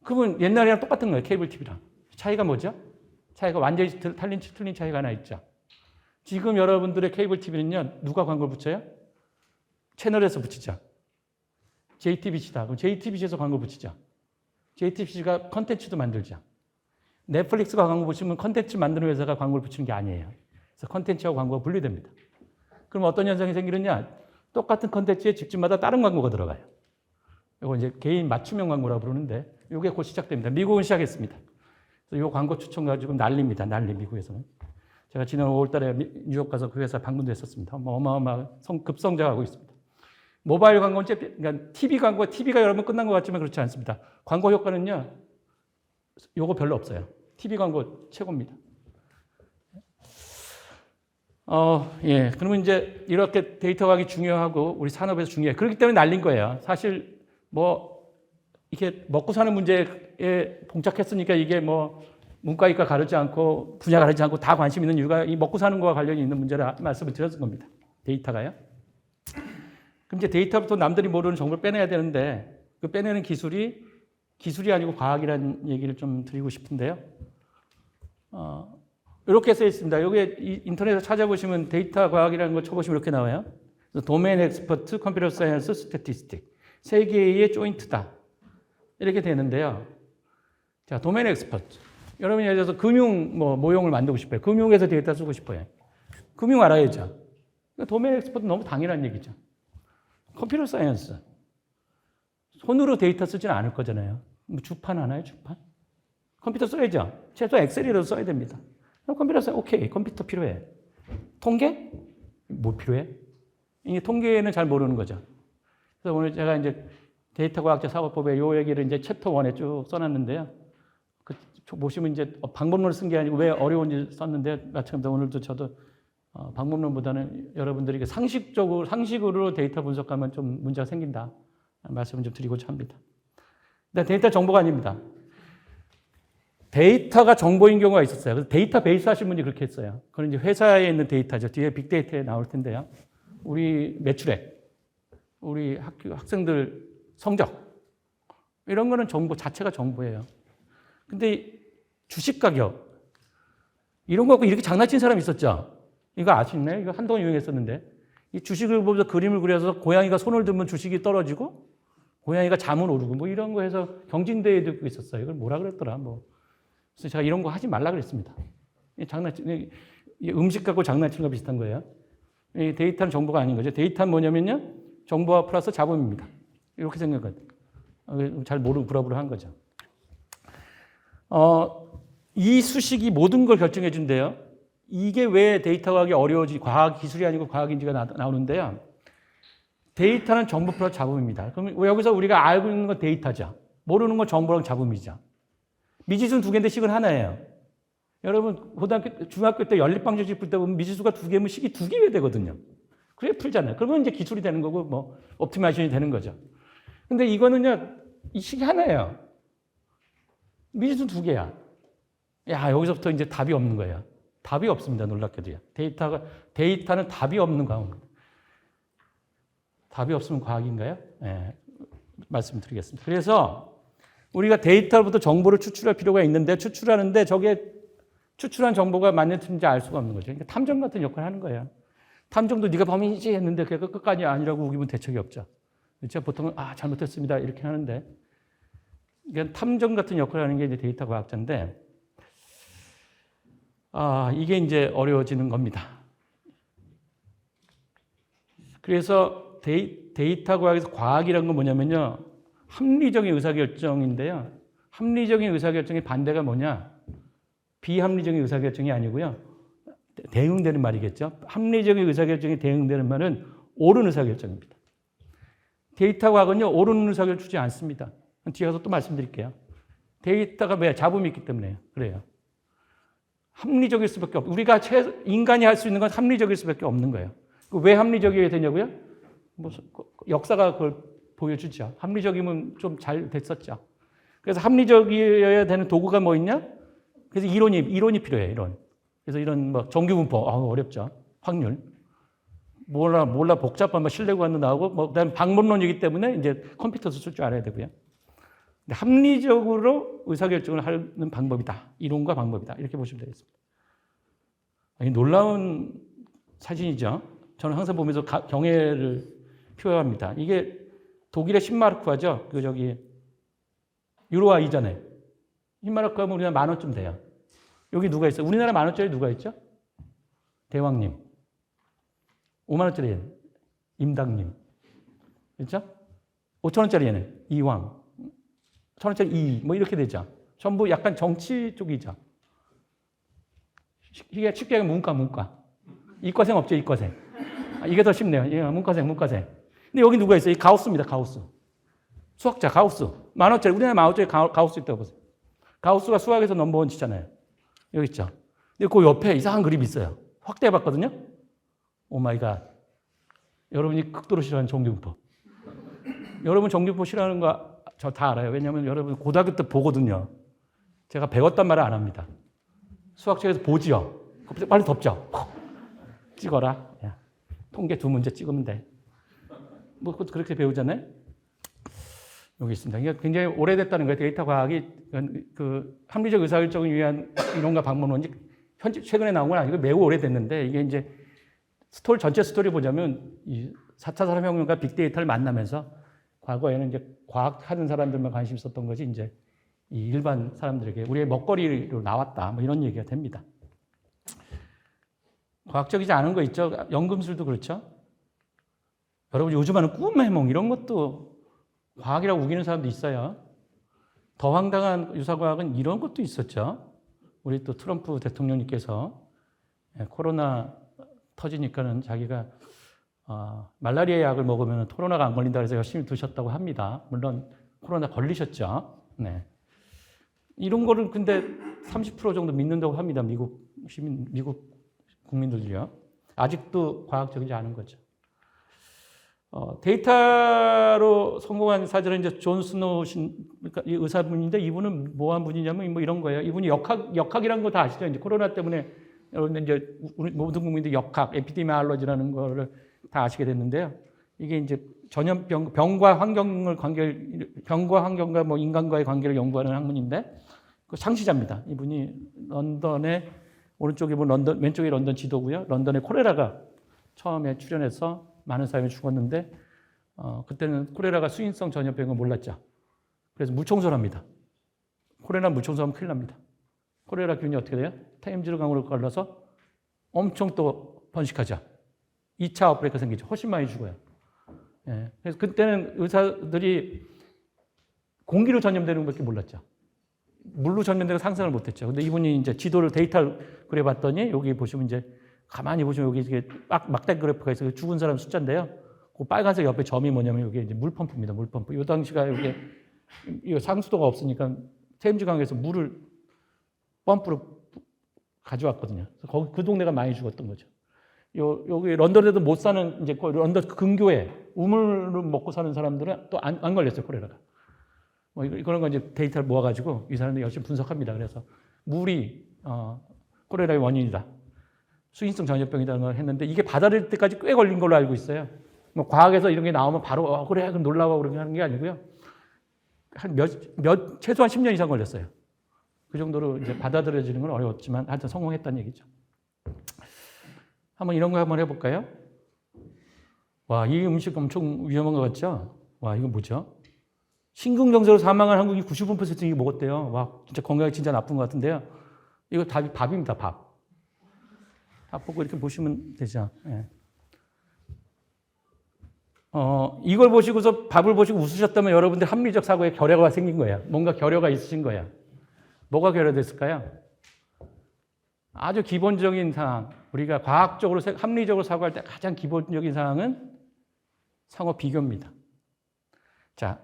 그러면 옛날이랑 똑같은 거예요. 케이블 TV랑. 차이가 뭐죠? 차이가 완전히 틀린 차이가 하나 있죠. 지금 여러분들의 케이블 TV는요. 누가 광고를 붙여요? 채널에서 붙이죠. JTBC다. 그럼 JTBC에서 광고 붙이죠. JTBC가 컨텐츠도 만들죠. 넷플릭스가 광고 붙이면 컨텐츠 만드는 회사가 광고를 붙이는 게 아니에요. 그래서 컨텐츠하고 광고가 분리됩니다. 그럼 어떤 현상이 생기느냐? 똑같은 컨텐츠에 집집마다 다른 광고가 들어가요. 이거 이제 개인 맞춤형 광고라고 부르는데 이게 곧 시작됩니다. 미국은 시작했습니다. 그래서 이 광고 추천 가지고 난리입니다. 난리 미국에서는. 제가 지난 5월 달에 뉴욕 가서 그 회사 방문도 했었습니다. 어마어마한 급성장하고 있습니다. 모바일 광고는 그러니까 TV가 여러분 끝난 것 같지만 그렇지 않습니다. 광고 효과는요. 요거 별로 없어요. TV 광고 최고입니다. 예. 그러면 이제 이렇게 데이터 과학이 중요하고 우리 산업에서 중요해요. 그렇기 때문에 날린 거예요. 사실 뭐 이게 먹고 사는 문제에 봉착했으니까 이게 뭐 문과이과 가르지 않고 분야 가르지 않고 다 관심 있는 이유가 이 먹고 사는 거와 관련이 있는 문제라 말씀을 드렸던 겁니다. 데이터가요. 그럼 이제 데이터부터 남들이 모르는 정보를 빼내야 되는데 그 빼내는 기술이 아니고 과학이라는 얘기를 좀 드리고 싶은데요. 이렇게 써 있습니다. 여기 인터넷에 찾아보시면 데이터 과학이라는 걸 쳐보시면 이렇게 나와요. 도메인 엑스퍼트, 컴퓨터 사이언스, 스태티스틱. 세 개의 조인트다. 이렇게 되는데요. 자, 도메인 엑스퍼트. 여러분이 예를 들어서 금융 모형을 만들고 싶어요. 금융에서 데이터 쓰고 싶어요. 금융 알아야죠. 도메인 엑스퍼트 너무 당연한 얘기죠. 컴퓨터 사이언스. 손으로 데이터 쓰지는 않을 거잖아요. 뭐 주판 하나요, 주판? 컴퓨터 써야죠. 최소 엑셀이라도 써야 됩니다. 컴퓨터 써, 오케이. 컴퓨터 필요해. 통계? 뭐 필요해? 이게 통계는 잘 모르는 거죠. 그래서 오늘 제가 이제 데이터 과학자 사고법에 요 얘기를 이제 챕터 1에 쭉 써놨는데요. 보시면 이제 방법론을 쓴 게 아니고 왜 어려운지 썼는데 마찬가지로 오늘도 저도 방법론보다는 여러분들에게 상식으로 데이터 분석하면 좀 문제가 생긴다. 말씀을 좀 드리고자 합니다. 근데 데이터 정보가 아닙니다. 데이터가 정보인 경우가 있었어요. 그래서 데이터베이스 하신 분이 그렇게 했어요. 그건 이제 회사에 있는 데이터죠. 뒤에 빅데이터에 나올 텐데요. 우리 매출액, 우리 학생들 성적, 이런 거는 정보 자체가 정보예요. 근데 주식 가격, 이런 거 갖고 이렇게 장난친 사람이 있었죠. 이거 아시나요? 이거 한동안 유행했었는데. 이 주식을 보면서 그림을 그려서 고양이가 손을 들면 주식이 떨어지고 고양이가 잠은 오르고 뭐 이런 거 해서 경진대회 듣고 있었어요. 이걸 뭐라 그랬더라. 그래서 제가 이런 거 하지 말라 그랬습니다. 음식 갖고 장난치는 거 비슷한 거예요. 이 데이터는 정보가 아닌 거죠. 데이터는 뭐냐면요. 정보와 플러스 자본입니다. 이렇게 생각하거든. 잘 모르고 불합리한 거죠. 이 수식이 모든 걸 결정해 준대요. 이게 왜 데이터 과학이 어려워지, 과학 기술이 아니고 과학인지가 나오는데요. 데이터는 정보 플러스 잡음입니다. 그럼 여기서 우리가 알고 있는 건 데이터죠. 모르는 건 정보랑 잡음이죠. 미지수는 두 개인데 식은 하나예요. 여러분 중학교 때 연립방정식 풀 때 보면 미지수가 두 개면 식이 두 개가 되거든요. 그래 풀잖아요. 그러면 이제 기술이 되는 거고 뭐 옵티마이제이션이 되는 거죠. 근데 이거는요, 이 식이 하나예요. 미지수 두 개야. 야, 여기서부터 이제 답이 없는 거예요. 답이 없습니다. 놀랍게도요. 데이터는 답이 없는 과학입니다. 답이 없으면 과학인가요? 네, 말씀드리겠습니다. 그래서 우리가 데이터로부터 정보를 추출할 필요가 있는데 추출하는데 저게 추출한 정보가 맞는 틀린지 알 수가 없는 거죠. 그러니까 탐정 같은 역할을 하는 거예요. 탐정도 네가 범인이지 했는데 그게 끝까지 아니라고 우기면 대책이 없죠. 그렇죠? 보통은 잘못했습니다 이렇게 하는데 그러니까 탐정 같은 역할을 하는 게 이제 데이터 과학자인데 이게 이제 어려워지는 겁니다. 그래서 데이터 과학에서 과학이라는 건 뭐냐면요. 합리적인 의사결정인데요. 합리적인 의사결정의 반대가 뭐냐? 비합리적인 의사결정이 아니고요. 대응되는 말이겠죠. 합리적인 의사결정에 대응되는 말은 옳은 의사결정입니다. 데이터 과학은요. 옳은 의사결정 주지 않습니다. 뒤에 가서 또 말씀드릴게요. 데이터가 왜? 잡음이 있기 때문에요. 그래요. 합리적일 수밖에 없고 우리가 인간이 할 수 있는 건 합리적일 수밖에 없는 거예요. 왜 합리적이어야 되냐고요? 역사가 그걸 보여주죠. 합리적이면 좀 잘 됐었죠. 그래서 합리적이어야 되는 도구가 뭐 있냐? 그래서 이론이 필요해요. 이론. 그래서 이런 뭐 정규분포 어렵죠. 확률. 몰라 복잡한 신뢰관도 나오고 그다음에 방법론이기 때문에 이제 컴퓨터도 쓸 줄 알아야 되고요. 근데 합리적으로 의사결정을 하는 방법이다. 이론과 방법이다. 이렇게 보시면 되겠습니다. 놀라운 사진이죠. 저는 항상 보면서 경애를 표현합니다. 이게 독일의 신마르크화죠. 유로화 이전에. 신마르크 하면 우리나라 10,000원쯤 돼요. 여기 누가 있어요? 우리나라 10,000원짜리 누가 있죠? 대왕님. 50,000원짜리 임당님. 그렇죠? 5,000원짜리에는 이왕. 1,000원짜리 이, 이렇게 되죠. 전부 약간 정치 쪽이죠. 이게 쉽게 하면 문과. 이과생 없죠, 이과생. 이게 더 쉽네요. 예, 문과생. 근데 여기 누가 있어요? 가우스입니다, 가우스. 수학자, 가우스. 10,000원짜리, 우리나라 10,000원짜리 가우스 있다고 보세요. 가우스가 수학에서 넘버원 치잖아요. 여기 있죠. 근데 그 옆에 이상한 그림이 있어요. 확대해 봤거든요. 오 마이 갓. 여러분이 극도로 싫어하는 정규분포. 여러분 정규분포 싫어하는 거 저 다 알아요. 왜냐하면 여러분 고등학교 때 보거든요. 제가 배웠단 말을 안 합니다. 수학책에서 보지요. 빨리 덮죠. 찍어라. 야, 통계 2문제 찍으면 돼. 그것도 그렇게 배우잖아요. 여기 있습니다. 이게 굉장히 오래됐다는 거예요. 데이터 과학이 합리적 의사결정을 위한 이론과 방법론이 최근에 나온 건 아니고 매우 오래됐는데 이게 이제 전체 스토리 보자면 이 4차 산업혁명과 빅데이터를 만나면서 과거에는 이제 과학하는 사람들만 관심 있었던 것이 이제 이 일반 사람들에게 우리의 먹거리로 나왔다. 이런 얘기가 됩니다. 과학적이지 않은 거 있죠. 연금술도 그렇죠. 여러분 요즘 하는 꿈해몽 이런 것도 과학이라고 우기는 사람도 있어요. 더 황당한 유사과학은 이런 것도 있었죠. 우리 또 트럼프 대통령님께서 코로나 터지니까는 자기가 말라리아 약을 먹으면 코로나가 안 걸린다 그래서 열심히 드셨다고 합니다. 물론 코로나 걸리셨죠. 네. 이런 거를 근데 30% 정도 믿는다고 합니다. 미국 국민들이요. 아직도 과학적이지 않은 거죠. 데이터로 성공한 사실은 이제 존 스노우 그러니까 의사분인데 이분은 뭐한 분이냐면 이런 거예요. 이분이 역학이라는 거 다 아시죠? 이제 코로나 때문에 여러분 이제 우리 모든 국민들이 역학, 에피데미올로지라는 거를 다 아시게 됐는데요. 이게 이제 전염병, 병과 환경과 인간과의 관계를 연구하는 학문인데 그 창시자입니다. 이분이 런던의 오른쪽에 보면 왼쪽이 런던 지도고요. 런던에 콜레라가 처음에 출현해서 많은 사람이 죽었는데 그때는 콜레라가 수인성 전염병을 몰랐죠. 그래서 물청소를 합니다. 콜레라 물청소하면 큰일 납니다. 콜레라 균이 어떻게 돼요? 테임즈 강으로 걸려서 엄청 또 번식하죠. 2차 아웃브레이크가 생기죠. 훨씬 많이 죽어요. 예. 그래서 그때는 의사들이 공기로 전염되는 것밖에 몰랐죠. 물로 전염되는 거 상상을 못했죠. 근데 이분이 이제 지도를 데이터를 그려봤더니 여기 보시면 이제 가만히 보시면 여기 이게 막대 그래프가 있어요. 죽은 사람 숫자인데요. 그 빨간색 옆에 점이 뭐냐면 이게 이제 물펌프입니다. 물펌프. 이 당시가 이게 이거 상수도가 없으니까 테임즈강에서 물을 펌프로 가져왔거든요. 그래서 거기 그 동네가 많이 죽었던 거죠. 여기 런던에도 못 사는 이제 런던 근교에 우물을 먹고 사는 사람들은 또 안 걸렸어요, 콜레라가. 뭐 그런 거 이제 데이터를 모아가지고 이 사람들이 열심히 분석합니다. 그래서 물이 콜레라의 원인이다. 수인성 전염병이라는 걸 했는데 이게 받아들일 때까지 꽤 걸린 걸로 알고 있어요. 뭐 과학에서 이런 게 나오면 바로 그래 그럼 놀라워 그렇게 하는 게 아니고요. 한 최소한 10년 이상 걸렸어요. 그 정도로 이제 받아들여지는 건 어려웠지만 하여튼 성공했다는 얘기죠. 한번 이런 거 한번 해볼까요? 와, 이 음식 엄청 위험한 것 같죠? 와, 이거 뭐죠? 심근경색으로 사망한 한국인 95%이 먹었대요. 와, 진짜 건강에 진짜 나쁜 것 같은데요. 이거 답이 밥입니다, 밥. 밥 보고 이렇게 보시면 되죠. 예. 이걸 보시고서 밥을 보시고 웃으셨다면 여러분들 합리적 사고에 결여가 생긴 거예요. 뭔가 결여가 있으신 거예요. 뭐가 결여됐을까요? 아주 기본적인 상황, 우리가 과학적으로, 합리적으로 사고할 때 가장 기본적인 상황은 상호 비교입니다. 자,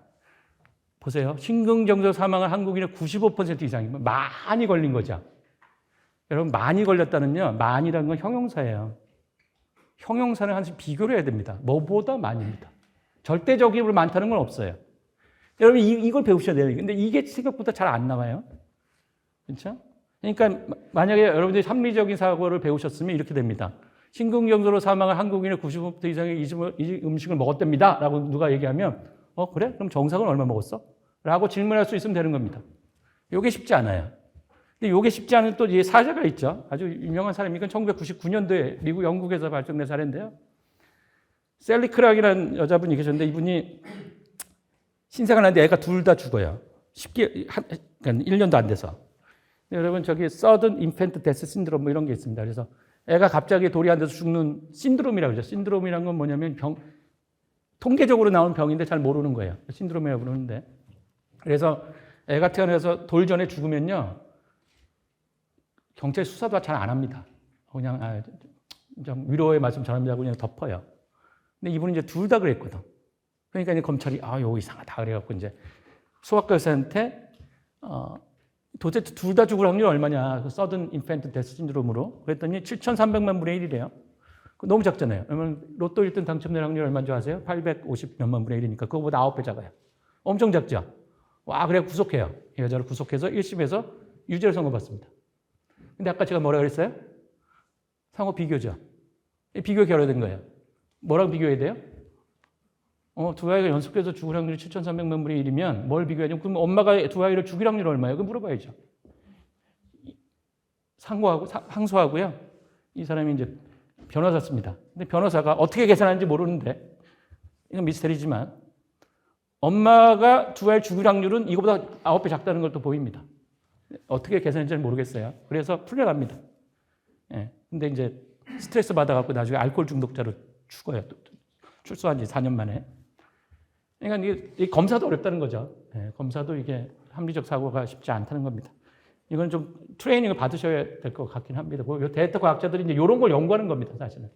보세요. 심근경색 사망한 한국인의 95% 이상이 많이 걸린 거죠. 여러분, 많이 걸렸다는요, 많이라는 건 형용사예요. 형용사는 항상 비교를 해야 됩니다. 뭐보다 많이입니다. 절대적으로 많다는 건 없어요. 여러분, 이걸 배우셔야 돼요. 근데 이게 생각보다 잘 안 나와요. 그렇죠? 그러니까 만약에 여러분들이 합리적인 사고를 배우셨으면 이렇게 됩니다. 심근경색으로 사망한 한국인의 95% 이상의 이 음식을 먹었답니다. 라고 누가 얘기하면 그래? 그럼 정상은 얼마 먹었어? 라고 질문할 수 있으면 되는 겁니다. 이게 쉽지 않아요. 근데 이게 쉽지 않은 또 사례가 있죠. 아주 유명한 사람이 이건 1999년도에 미국 영국에서 발전된 사례인데요. 셀리 크락이라는 여자분이 계셨는데 이분이 신생을 하는데 애가 둘 다 죽어요. 그러니까 1년도 안 돼서. 여러분 저기 서든 인펜트 데스 신드롬 뭐 이런 게 있습니다. 그래서 애가 갑자기 돌이 안 돼서 죽는 신드롬이라고 그러죠. 신드롬이란 건 뭐냐면 통계적으로 나온 병인데 잘 모르는 거예요. 신드롬이라고 부르는데. 그래서 애가 태어나서 돌 전에 죽으면요. 경찰 수사도 잘 안 합니다. 그냥 좀 위로의 말씀 전합니다. 그냥 덮어요. 근데 이분은 이제 둘 다 그랬거든. 그러니까 이제 검찰이 이거 이상하다 그래갖고 이제 소아과 의사한테 도대체 둘 다 죽을 확률이 얼마냐? 서든 인펜트 데스 신드롬으로 그랬더니 7,300만 분의 1이래요. 너무 작잖아요. 그러면 로또 1등 당첨될 확률이 얼마인 줄 아세요? 850몇만 분의 1이니까 그거보다 9배 작아요. 엄청 작죠? 와, 그래 구속해요. 이 여자를 구속해서 1심에서 유죄를 선고받습니다. 근데 아까 제가 뭐라 그랬어요? 상호 비교죠. 비교 결여된 거예요. 뭐랑 비교해야 돼요? 두 아이가 연속해서 죽을 확률이 7,300만 분의 1이면 뭘 비교해야 돼요? 그럼 엄마가 두 아이를 죽일 확률이 얼마예요? 그거 물어봐야죠. 항소하고요. 이 사람이 이제 변호사 씁니다. 근데 변호사가 어떻게 계산하는지 모르는데 이건 미스테리지만 엄마가 두 아이를 죽일 확률은 이거보다 9배 작다는 걸 또 보입니다. 어떻게 계산했는지 모르겠어요. 그래서 풀려갑니다. 예. 근데 이제 스트레스 받아갖고 나중에 알코올 중독자로 죽어요. 출소한 지 4년 만에. 그러니까 이게 검사도 어렵다는 거죠. 예. 검사도 이게 합리적 사고가 쉽지 않다는 겁니다. 이건 좀 트레이닝을 받으셔야 될 것 같긴 합니다. 데이터 과학자들이 이제 이런 걸 연구하는 겁니다, 사실은.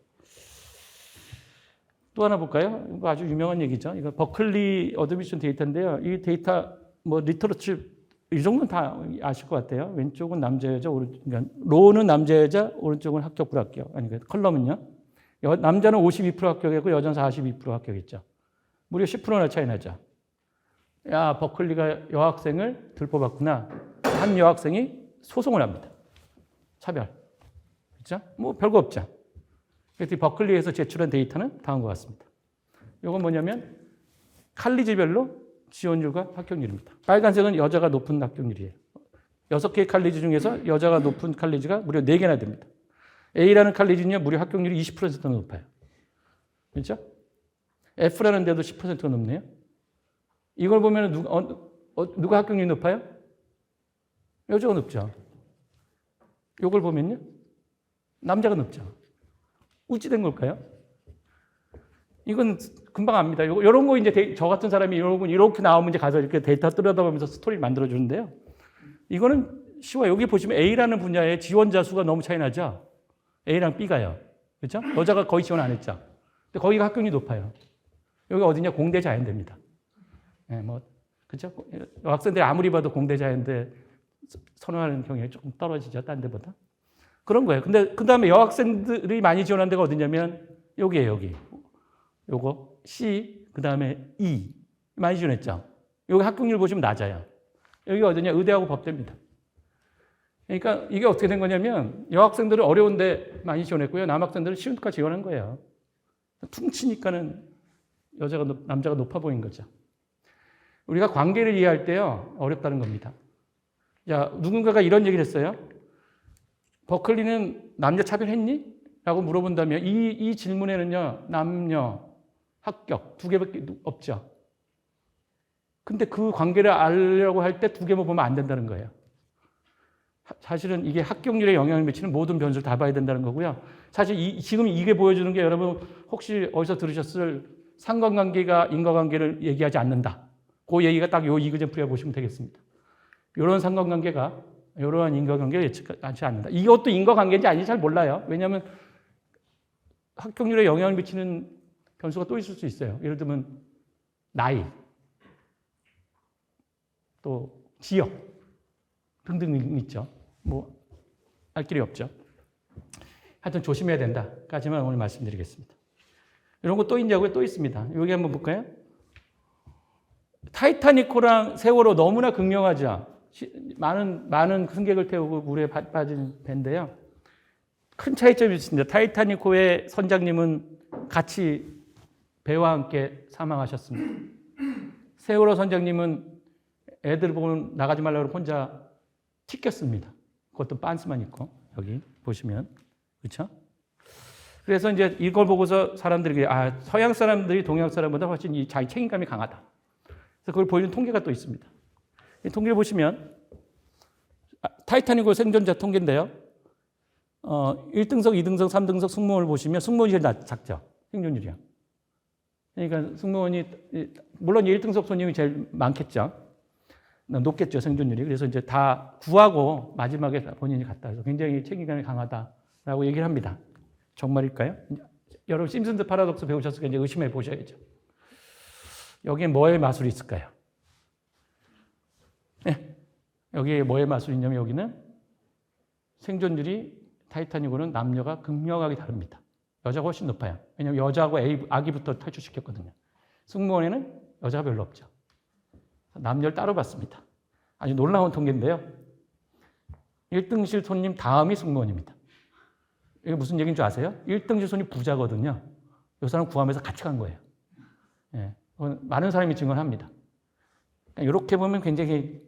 또 하나 볼까요? 이거 아주 유명한 얘기죠. 이거 버클리 어드미션 데이터인데요. 이 데이터 리터러치 이 정도는 다 아실 것 같아요. 왼쪽은 남자, 여자, 그러니까 로는 남자, 여자, 오른쪽은 합격, 불합격. 아니, 컬럼은요. 남자는 52% 합격했고 여자는 42% 합격했죠. 무려 10%나 차이 나죠. 야, 버클리가 여학생을 들뽑았구나. 한 여학생이 소송을 합니다. 차별. 그렇죠? 뭐 별거 없죠. 그래서 버클리에서 제출한 데이터는 다음과 같습니다. 이건 뭐냐면 칼리지별로 지원율과 합격률입니다. 빨간색은 여자가 높은 합격률이에요. 6개의 칼리지 중에서 여자가 높은 칼리지가 무려 4개나 됩니다. A라는 칼리지는요, 무려 합격률이 20%나 높아요. 그렇죠? F라는 데도 10%가 높네요. 이걸 보면 누가 합격률이 높아요? 여자가 높죠. 이걸 보면요, 남자가 높죠. 어찌 된 걸까요? 이건 금방 압니다. 이런 거 이제 저 같은 사람이 이렇게 나오면 이제 가서 이렇게 데이터 들여다보면서 스토리를 만들어 주는데요. 이거는 쉬워요. 여기 보시면 A라는 분야의 지원자 수가 너무 차이 나죠. A랑 B가요. 그렇죠? 여자가 거의 지원 안 했죠. 근데 거기가 합격률이 높아요. 여기 어디냐? 공대 자연대입니다. 네, 뭐 그렇죠? 학생들이 아무리 봐도 공대 자연대 선호하는 경향이 조금 떨어지죠. 딴 데보다. 그런 거예요. 근데 그다음에 여학생들이 많이 지원한 데가 어디냐면 여기에요, 여기. 요거 C, 그다음에 E 많이 지원했죠. 여기 합격률 보시면 낮아요. 여기가 어디냐? 의대하고 법대입니다. 그러니까 이게 어떻게 된 거냐면 여학생들은 어려운데 많이 지원했고요. 남학생들은 쉬운 데까지 지원한 거예요. 퉁치니까는 남자가 높아 보인 거죠. 우리가 관계를 이해할 때요, 어렵다는 겁니다. 자, 누군가가 이런 얘기를 했어요. 버클리는 남녀 차별했니? 라고 물어본다면 이 질문에는요, 남녀, 합격 두 개밖에 없죠. 근데 그 관계를 알려고 할 때 두 개만 보면 안 된다는 거예요. 사실은 이게 합격률에 영향을 미치는 모든 변수를 다 봐야 된다는 거고요. 사실 지금 이게 보여주는 게 여러분 혹시 어디서 들으셨을 상관관계가 인과관계를 얘기하지 않는다. 그 얘기가 딱 요 이그젠플에 보시면 되겠습니다. 이런 상관관계가 이러한 인과관계를 예측하지 않는다. 이것도 인과관계인지 아닌지 잘 몰라요. 왜냐하면 합격률에 영향을 미치는 변수가 또 있을 수 있어요. 예를 들면 나이, 또 지역 등등 있죠. 뭐 알 길이 없죠. 하여튼 조심해야 된다까지만 오늘 말씀드리겠습니다. 이런 거 또 있냐고요? 또 있습니다. 여기 한번 볼까요? 타이타닉호랑 세월호 너무나 극명하죠. 많은 승객을 태우고 물에 빠진 배인데요. 큰 차이점이 있습니다. 타이타닉호의 선장님은 같이 배와 함께 사망하셨습니다. 세월호 선장님은 애들 보고 나가지 말라고 혼자 튀겼습니다. 그것도 빤스만 입고 여기 보시면 그렇죠? 그래서 이제 이걸 보고서 사람들이 서양 사람들이 동양 사람보다 훨씬 이 자기 책임감이 강하다. 그래서 그걸 보여주는 통계가 또 있습니다. 이 통계를 보시면 타이타닉호 생존자 통계인데요. 1등석, 2등석, 3등석 승무원을 보시면 승무원이 제일 작죠. 생존율이요. 그러니까 승무원이 물론 1등석 손님이 제일 많겠죠. 높겠죠, 생존율이. 그래서 이제 다 구하고 마지막에 본인이 갔다 해서 굉장히 책임감이 강하다라고 얘기를 합니다. 정말일까요? 여러분 심슨즈 파라독스 배우셨으니까 이제 의심해 보셔야죠. 여기에 뭐의 마술이 있을까요? 네. 여기에 뭐의 마술이 있냐면 여기는 생존율이 타이타닉호는 남녀가 극명하게 다릅니다. 여자가 훨씬 높아요. 왜냐하면 여자하고 아기부터 탈출시켰거든요. 승무원에는 여자가 별로 없죠. 남녀를 따로 봤습니다. 아주 놀라운 통계인데요. 1등실 손님 다음이 승무원입니다. 이게 무슨 얘기인 줄 아세요? 1등실 손님 부자거든요. 이 사람 구하면서 같이 간 거예요. 예, 많은 사람이 증언합니다. 이렇게 보면 굉장히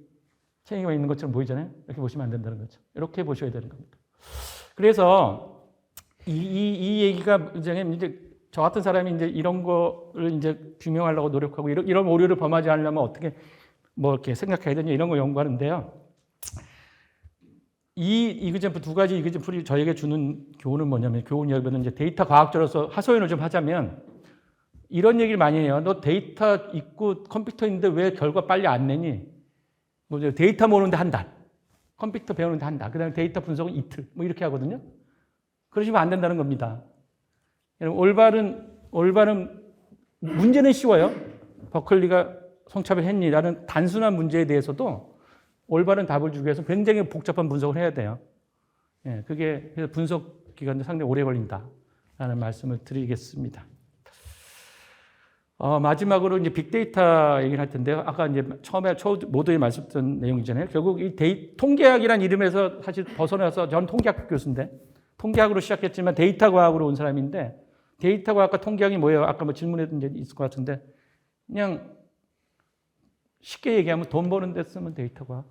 책임이 있는 것처럼 보이잖아요. 이렇게 보시면 안 된다는 거죠. 이렇게 보셔야 되는 겁니다. 그래서 이 얘기가 이제 저 같은 사람이 이제 이런 거를 이제 규명하려고 노력하고 이런 오류를 범하지 않으려면 어떻게 뭐 이렇게 생각해야 되냐 이런 거 연구하는데요. 이 이그젠플 두 가지 이그젠플이 저에게 주는 교훈은 뭐냐면 교훈이라기보다는 이제 데이터 과학자로서 하소연을 좀 하자면 이런 얘기를 많이 해요. 너 데이터 있고 컴퓨터 있는데 왜 결과 빨리 안 내니? 뭐 데이터 모으는데 한 달, 컴퓨터 배우는데 한 달, 그다음에 데이터 분석은 이틀, 뭐 이렇게 하거든요. 그러시면 안 된다는 겁니다. 올바른 문제는 쉬워요. 버클리가 성차별했니라는 단순한 문제에 대해서도 올바른 답을 주기 위해서 굉장히 복잡한 분석을 해야 돼요. 예, 그게 분석 기간도 상당히 오래 걸린다라는 말씀을 드리겠습니다. 마지막으로 이제 빅데이터 얘기를 할 텐데요. 아까 이제 처음에 모두에 말씀드린 내용이잖아요. 결국 이 통계학이라는 이름에서 사실 벗어나서 전 통계학 교수인데 통계학으로 시작했지만 데이터 과학으로 온 사람인데 데이터 과학과 통계학이 뭐예요? 아까 뭐 질문에도 이제 있을 것 같은데 그냥 쉽게 얘기하면 돈 버는 데 쓰면 데이터 과학,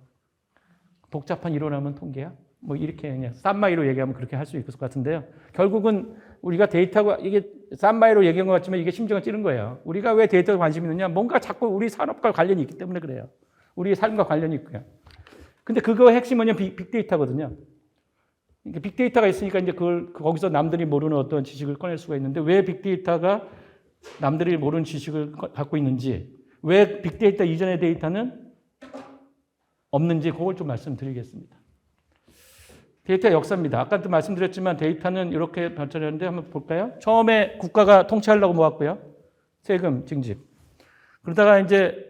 복잡한 이론하면 통계학, 뭐 이렇게 그냥 싼마이로 얘기하면 그렇게 할 수 있을 것 같은데요. 결국은 우리가 데이터가 이게 싼마이로 얘기한 것 같지만 이게 심정을 찌른 거예요. 우리가 왜 데이터에 관심이 있느냐? 뭔가 자꾸 우리 산업과 관련이 있기 때문에 그래요. 우리의 삶과 관련이 있고요. 근데 그거의 핵심 뭐냐면 빅데이터거든요. 빅데이터가 있으니까 이제 거기서 남들이 모르는 어떤 지식을 꺼낼 수가 있는데 왜 빅데이터가 남들이 모르는 지식을 갖고 있는지, 왜 빅데이터 이전의 데이터는 없는지 그걸 좀 말씀드리겠습니다. 데이터 역사입니다. 아까도 말씀드렸지만 데이터는 이렇게 발전했는데 한번 볼까요? 처음에 국가가 통치하려고 모았고요. 세금, 징집. 그러다가 이제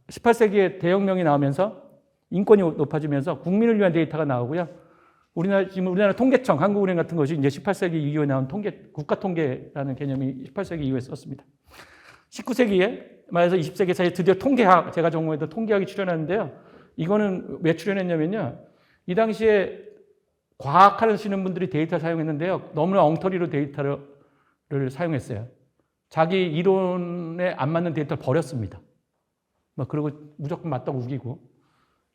18세기에 대혁명이 나오면서 인권이 높아지면서 국민을 위한 데이터가 나오고요. 지금 우리나라 통계청, 한국은행 같은 것이 이제 18세기 이후에 나온 국가 통계라는 개념이 18세기 이후에 썼습니다. 19세기에 말해서 20세기 사이에 드디어 통계학, 제가 전공해도 통계학이 출현하는데요. 이거는 왜 출현했냐면요. 이 당시에 과학하시는 분들이 데이터 사용했는데요. 너무나 엉터리로 데이터를 사용했어요. 자기 이론에 안 맞는 데이터를 버렸습니다. 그리고 무조건 맞다고 우기고.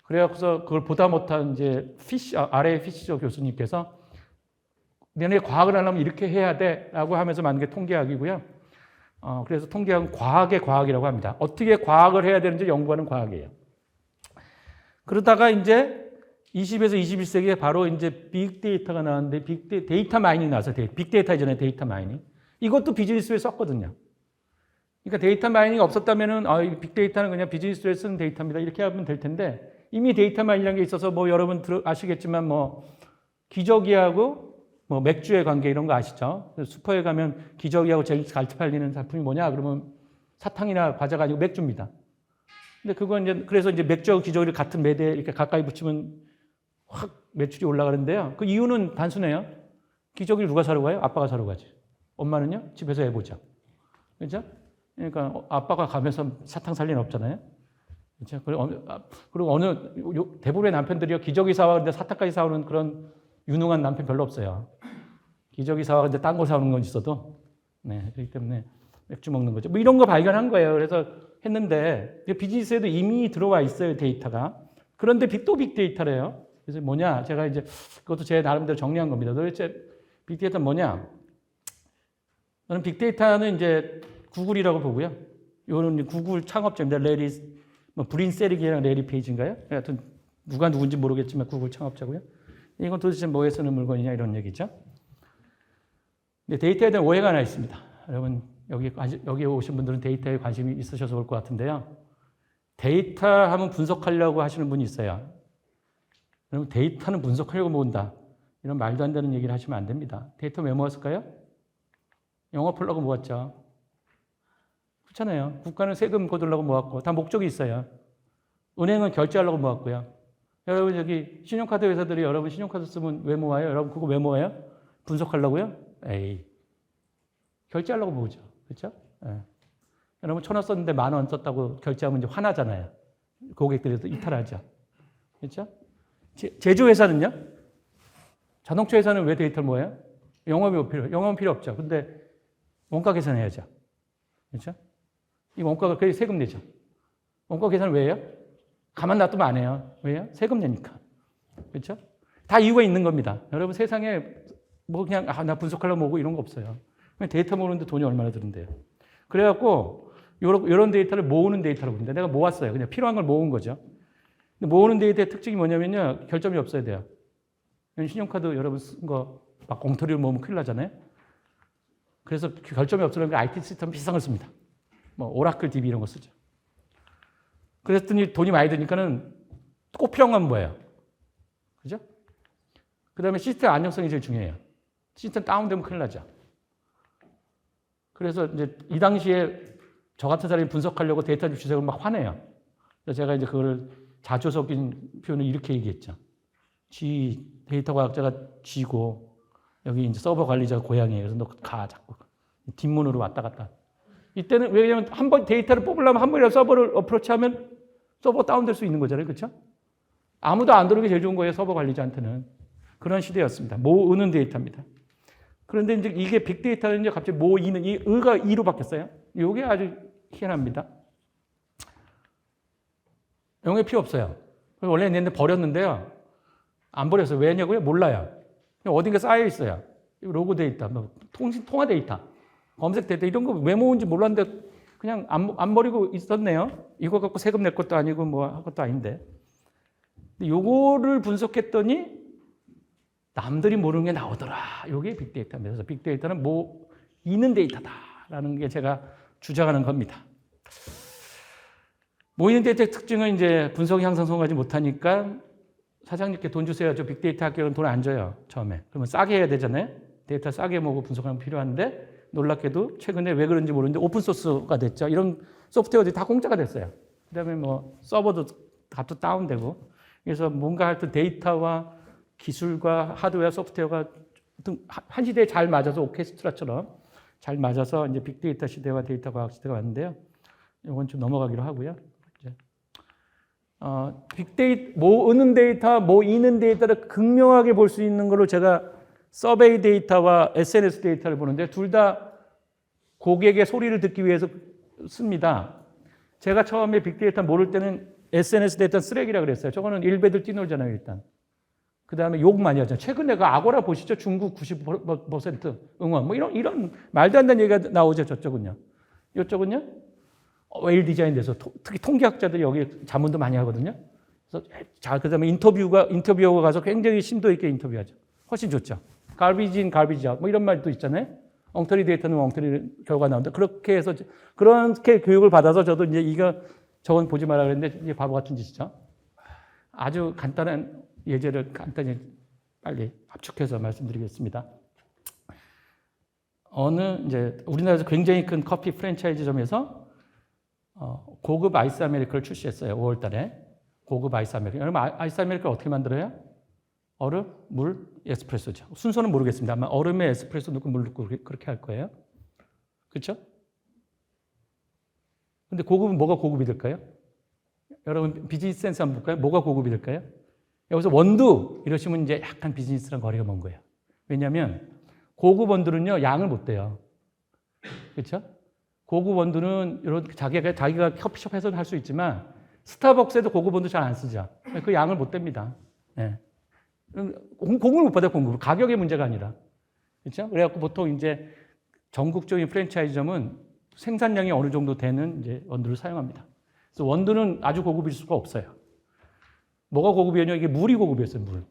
그래서 그걸 보다 못한 이제 아래 피시저 교수님께서 너네 과학을 하려면 이렇게 해야 돼라고 하면서 만든 게 통계학이고요. 그래서 통계학은 과학의 과학이라고 합니다. 어떻게 과학을 해야 되는지 연구하는 과학이에요. 그러다가 이제 20에서 21세기에 바로 이제 빅데이터가 나왔는데 데이터 마이닝이 나와서 빅데이터 이전에 데이터 마이닝. 이것도 비즈니스에 썼거든요. 그러니까 데이터 마이닝이 없었다면은 빅데이터는 그냥 비즈니스에 쓰는 데이터입니다. 이렇게 하면 될 텐데 이미 데이터 마이닝이라는 게 있어서 뭐 여러분 아시겠지만 뭐 기저귀하고 뭐 맥주의 관계 이런 거 아시죠? 슈퍼에 가면 기저귀하고 제일 잘 팔리는 상품이 뭐냐? 그러면 사탕이나 과자가 아니고 맥주입니다. 근데 그건 이제 그래서 이제 맥주하고 기저귀를 같은 매대에 이렇게 가까이 붙이면 확 매출이 올라가는데요. 그 이유는 단순해요. 기저귀를 누가 사러 가요? 아빠가 사러 가지. 엄마는요? 집에서 해 보자. 그렇죠? 그러니까 아빠가 가면서 사탕 살 리는 없잖아요. 그렇죠? 그리고 대부분의 남편들이요 기저귀 사와는데 사탕까지 사오는 그런 유능한 남편 별로 없어요. 기저귀 사와는데 딴 거 사오는 건 있어도, 네, 그렇기 때문에 맥주 먹는 거죠. 뭐 이런 거 발견한 거예요. 그래서 했는데 비즈니스에도 이미 들어와 있어요 데이터가. 그런데 또 빅데이터래요. 그래서 뭐냐? 제가 이제 그것도 제 나름대로 정리한 겁니다. 도대체 빅데이터는 뭐냐? 저는 빅데이터는 이제 구글이라고 보고요. 이거는 구글 창업자입니다. 브린 세리기랑 레리 페이지인가요? 하여튼 누가 누군지 모르겠지만 구글 창업자고요. 이건 도대체 뭐에 쓰는 물건이냐 이런 얘기죠. 근데 데이터에 대한 오해가 하나 있습니다. 여러분 여기 오신 분들은 데이터에 관심이 있으셔서 올 것 같은데요. 데이터 하면 분석하려고 하시는 분이 있어요. 여러분 데이터는 분석하려고 모은다. 이런 말도 안 되는 얘기를 하시면 안 됩니다. 데이터 왜 모았을까요? 영업하려고 모았죠. 그렇잖아요. 국가는 세금 거두려고 모았고 다 목적이 있어요. 은행은 결제하려고 모았고요. 여러분 여기 신용카드 회사들이 여러분 신용카드 쓰면 왜 모아요? 여러분 그거 왜 모아요? 분석하려고요? 에이, 결제하려고 모으죠. 그렇죠? 예. 여러분 1,000원 썼는데 10,000원 썼다고 결제하면 이제 화나잖아요. 고객들이 이탈하죠. 그렇죠? 제조회사는요? 자동차 회사는 왜 데이터를 모아요? 영업은 필요 없죠. 근데 원가 계산해야죠. 그렇죠? 이 원가가 그게 세금 내죠. 원가 계산을 왜 해요? 가만 놔두면 안 해요. 왜요? 세금 내니까. 그렇죠? 다 이유가 있는 겁니다. 여러분 세상에 뭐 그냥 나 분석하려고 모으고 이런 거 없어요. 그냥 데이터 모으는데 돈이 얼마나 드는데요. 그래갖고 이런 데이터를 모으는 데이터라고 부릅니다. 내가 모았어요. 그냥 필요한 걸 모은 거죠. 근데 모으는 데이터의 특징이 뭐냐면요. 결점이 없어야 돼요. 신용카드 여러분 쓴 거 막 엉터리로 모으면 큰일 나잖아요. 그래서 결점이 없으려면 IT 시스템 비싼 걸 씁니다. 뭐 오라클 DB 이런 거 쓰죠. 그랬더니 돈이 많이 드니까는 꼭 필요한 건 뭐예요? 그죠? 그 다음에 시스템 안정성이 제일 중요해요. 시스템 다운되면 큰일 나죠. 그래서 이제 이 당시에 저 같은 사람이 분석하려고 데이터 주세요 막 화내요. 그래서 제가 이제 그거를 자주 섞인 표현을 이렇게 얘기했죠. 데이터 과학자가 쥐고 여기 이제 서버 관리자가 고양이에요. 그래서 너 가 자꾸 뒷문으로 왔다 갔다. 이때는 왜냐면 한 번 데이터를 뽑으려면 한 번이라도 서버를 어프로치하면 서버 다운될 수 있는 거잖아요, 그렇죠? 아무도 안 들어오는 게 제일 좋은 거예요, 서버 관리자한테는. 그런 시대였습니다. 모으는 데이터입니다. 그런데 이제 이게 빅데이터는 이제 갑자기 모이는 이 의가 이로 바뀌었어요. 이게 아주 희한합니다. 영역이 필요 없어요. 원래 얘네는 버렸는데요. 안 버렸어요. 왜냐고요? 몰라요. 어딘가 쌓여 있어요. 로그 데이터, 뭐 통화 데이터, 검색 데이터 이런 거 왜 모은지 몰랐는데 그냥 안 버리고 있었네요. 이거 갖고 세금 낼 것도 아니고 뭐 할 것도 아닌데. 근데 요거를 분석했더니 남들이 모르는 게 나오더라. 요게 빅데이터입니다. 그래서 빅데이터는 뭐 있는 데이터다라는 게 제가 주장하는 겁니다. 모이는 데이터의 특징은 이제 분석 향상 성공하지 못하니까 사장님께 돈 주세요. 저 빅데이터 학교는 돈 안 줘요. 처음에. 그러면 싸게 해야 되잖아요. 데이터 싸게 모으고 분석하는 게 필요한데 놀랍게도 최근에 왜 그런지 모르는데 오픈소스가 됐죠. 이런 소프트웨어들이 다 공짜가 됐어요. 그다음에 뭐 서버도 값도 다운되고 그래서 뭔가 하여튼 데이터와 기술과 하드웨어 소프트웨어가 한 시대에 잘 맞아서 오케스트라처럼 잘 맞아서 이제 빅데이터 시대와 데이터 과학 시대가 왔는데요. 이건 좀 넘어가기로 하고요. 빅데이터, 모으는 데이터, 모이는 데이터를 극명하게 볼 수 있는 걸로 제가 서베이 데이터와 SNS 데이터를 보는데 둘 다 고객의 소리를 듣기 위해서 씁니다. 제가 처음에 빅데이터 모를 때는 SNS 데이터는 쓰레기라 그랬어요. 저거는 일베들 뛰놀잖아요, 일단. 그 다음에 욕 많이 하잖아요. 최근에 그 아고라 보시죠? 중국 90% 응원. 뭐 이런 말도 안 되는 얘기가 나오죠, 저쪽은요. 이쪽은요? 웨일 디자인 돼서 특히 통계학자들이 여기 자문도 많이 하거든요. 그래서 자, 그 다음에 인터뷰어가 가서 굉장히 심도 있게 인터뷰하죠. 훨씬 좋죠. 갈비지인 갈비지 아웃 뭐 이런 말도 있잖아요. 엉터리 데이터는 엉터리 결과 나온다. 그렇게 해서 그렇게 교육을 받아서 저도 이제 저건 보지 마라 그랬는데 이게 바보 같은 짓이죠. 아주 간단한 예제를 간단히 빨리 압축해서 말씀드리겠습니다. 이제 우리나라에서 굉장히 큰 커피 프랜차이즈점에서 고급 아이스 아메리카노를 출시했어요. 5월 달에. 고급 아이스 아메리카노. 여러분 아이스 아메리카노 어떻게 만들어요? 얼음, 물, 에스프레소죠. 순서는 모르겠습니다. 아마 얼음에 에스프레소 넣고 물 넣고 그렇게 할 거예요. 그렇죠? 근데 고급은 뭐가 고급이 될까요? 여러분 비즈니스 센스 한번 볼까요? 뭐가 고급이 될까요? 여기서 원두 이러시면 이제 약간 비즈니스랑 거리가 먼 거예요. 왜냐하면 고급 원두는요 양을 못 대요. 그렇죠? 고급 원두는 이런 자기가 커피숍에서는 할 수 있지만 스타벅스에도 고급 원두 잘 안 쓰죠. 그 양을 못 댑니다. 네. 공급을 못 받아요. 공급 가격의 문제가 아니라 그렇죠? 그래갖고 보통 이제 전국적인 프랜차이즈점은 생산량이 어느 정도 되는 이제 원두를 사용합니다. 그래서 원두는 아주 고급일 수가 없어요. 뭐가 고급이었냐? 이게 물이 고급이었어요. 물.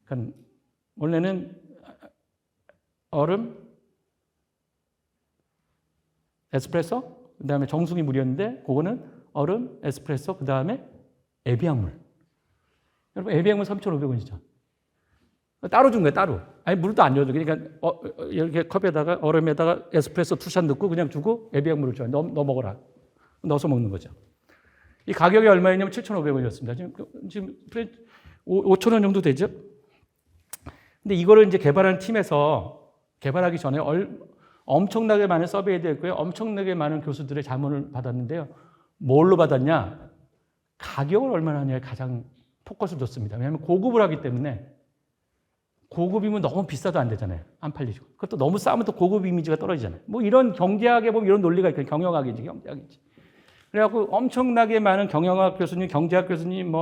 그러니까 원래는 얼음, 에스프레소, 그 다음에 정수기 물이었는데 그거는 얼음, 에스프레소, 그 다음에 에비앙물. 여러분 에비앙물 3,500원이죠. 따로 준 거예요. 따로. 아니 물도 안 줘도 그러니까 이렇게 컵에다가 얼음에다가 에스프레소 투샷 넣고 그냥 주고 에비앙물을 줘요. 너 먹어라. 넣어서 먹는 거죠. 이 가격이 얼마였냐면 7,500원이었습니다. 지금 5,000원 정도 되죠. 근데 이거를 이제 개발한 팀에서 개발하기 전에 엄청나게 많은 서베이도 했고요. 엄청나게 많은 교수들의 자문을 받았는데요. 뭘로 받았냐? 가격을 얼마나 하냐에 가장 포커스를 뒀습니다. 왜냐하면 고급을 하기 때문에 고급이면 너무 비싸도 안 되잖아요. 안 팔리죠. 그것도 너무 싸면 또 고급 이미지가 떨어지잖아요. 뭐 이런 경제학에 보면 이런 논리가 있거든요. 경영학이지, 경제학이지. 그래갖고 엄청나게 많은 경영학 교수님, 경제학 교수님,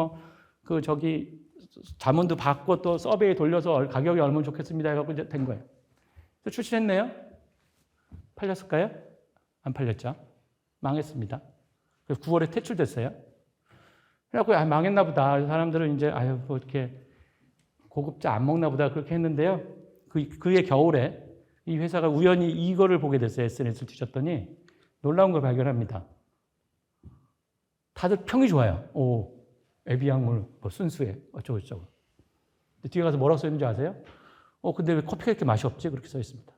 자문도 받고 또 서베이 돌려서 가격이 얼마나 좋겠습니다 해갖고 이제 된 거예요. 출시했네요. 팔렸을까요? 안 팔렸죠. 망했습니다. 그래서 9월에 퇴출됐어요. 그래갖고 망했나 보다. 사람들은 이제 뭐 이렇게 고급자 안 먹나 보다 그렇게 했는데요. 그의 겨울에 이 회사가 우연히 이거를 보게 됐어요. SNS를 뒤졌더니 놀라운 걸 발견합니다. 다들 평이 좋아요. 에비앙물, 순수해, 어쩌고저쩌고. 뒤에 가서 뭐라고 써 있는지 아세요? 근데 왜 커피가 이렇게 맛이 없지? 그렇게 써 있습니다.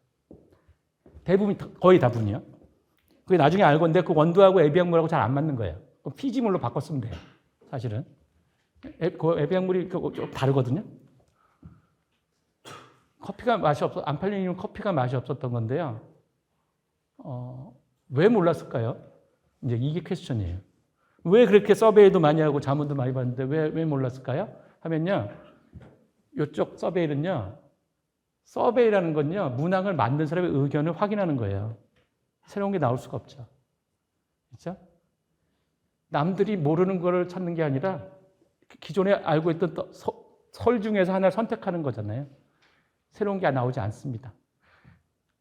대부분, 거의 다분이요. 그게 나중에 알건데 그 원두하고 에비앙물하고 잘 안 맞는 거예요. 피지물로 바꿨으면 돼요. 사실은. 그 에비앙물이 좀 다르거든요. 커피가 맛이 안 팔리는 이유는 커피가 맛이 없었던 건데요. 왜 몰랐을까요? 이제 이게 퀘스천이에요. 왜 그렇게 서베이도 많이 하고 자문도 많이 받는데 왜 몰랐을까요? 하면요. 이쪽 서베이는요. 서베이라는 건요. 문항을 만든 사람의 의견을 확인하는 거예요. 새로운 게 나올 수가 없죠. 그렇죠? 남들이 모르는 거를 찾는 게 아니라 기존에 알고 있던 설 중에서 하나를 선택하는 거잖아요. 새로운 게 나오지 않습니다.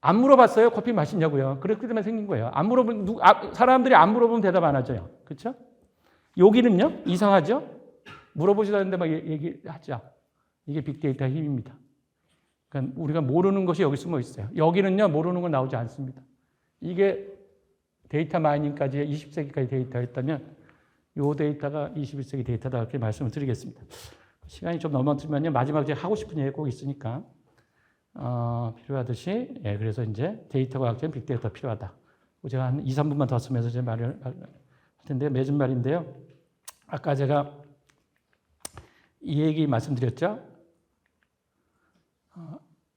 안 물어봤어요? 커피 맛있냐고요? 그렇기 때문에 생긴 거예요. 안 물어보면 사람들이 안 물어보면 대답 안 하죠. 그렇죠? 여기는요? 이상하죠? 물어보지도 않는데 막 얘기하죠. 이게 빅데이터의 힘입니다. 그러니까 우리가 모르는 것이 여기 숨어 있어요. 여기는요, 모르는 건 나오지 않습니다. 이게 데이터 마이닝까지 20세기까지 데이터였다면 이 데이터가 21세기 데이터다 이렇게 말씀을 드리겠습니다. 시간이 좀 넘어지면요 마지막 이제 하고 싶은 얘기 꼭 있으니까 필요하듯이 그래서 이제 데이터 과학자는 빅데이터 필요하다. 제가 한 2, 3분만 더 쓰면서 제 말을 할 텐데 맺은 말인데요. 아까 제가 이 얘기 말씀드렸죠.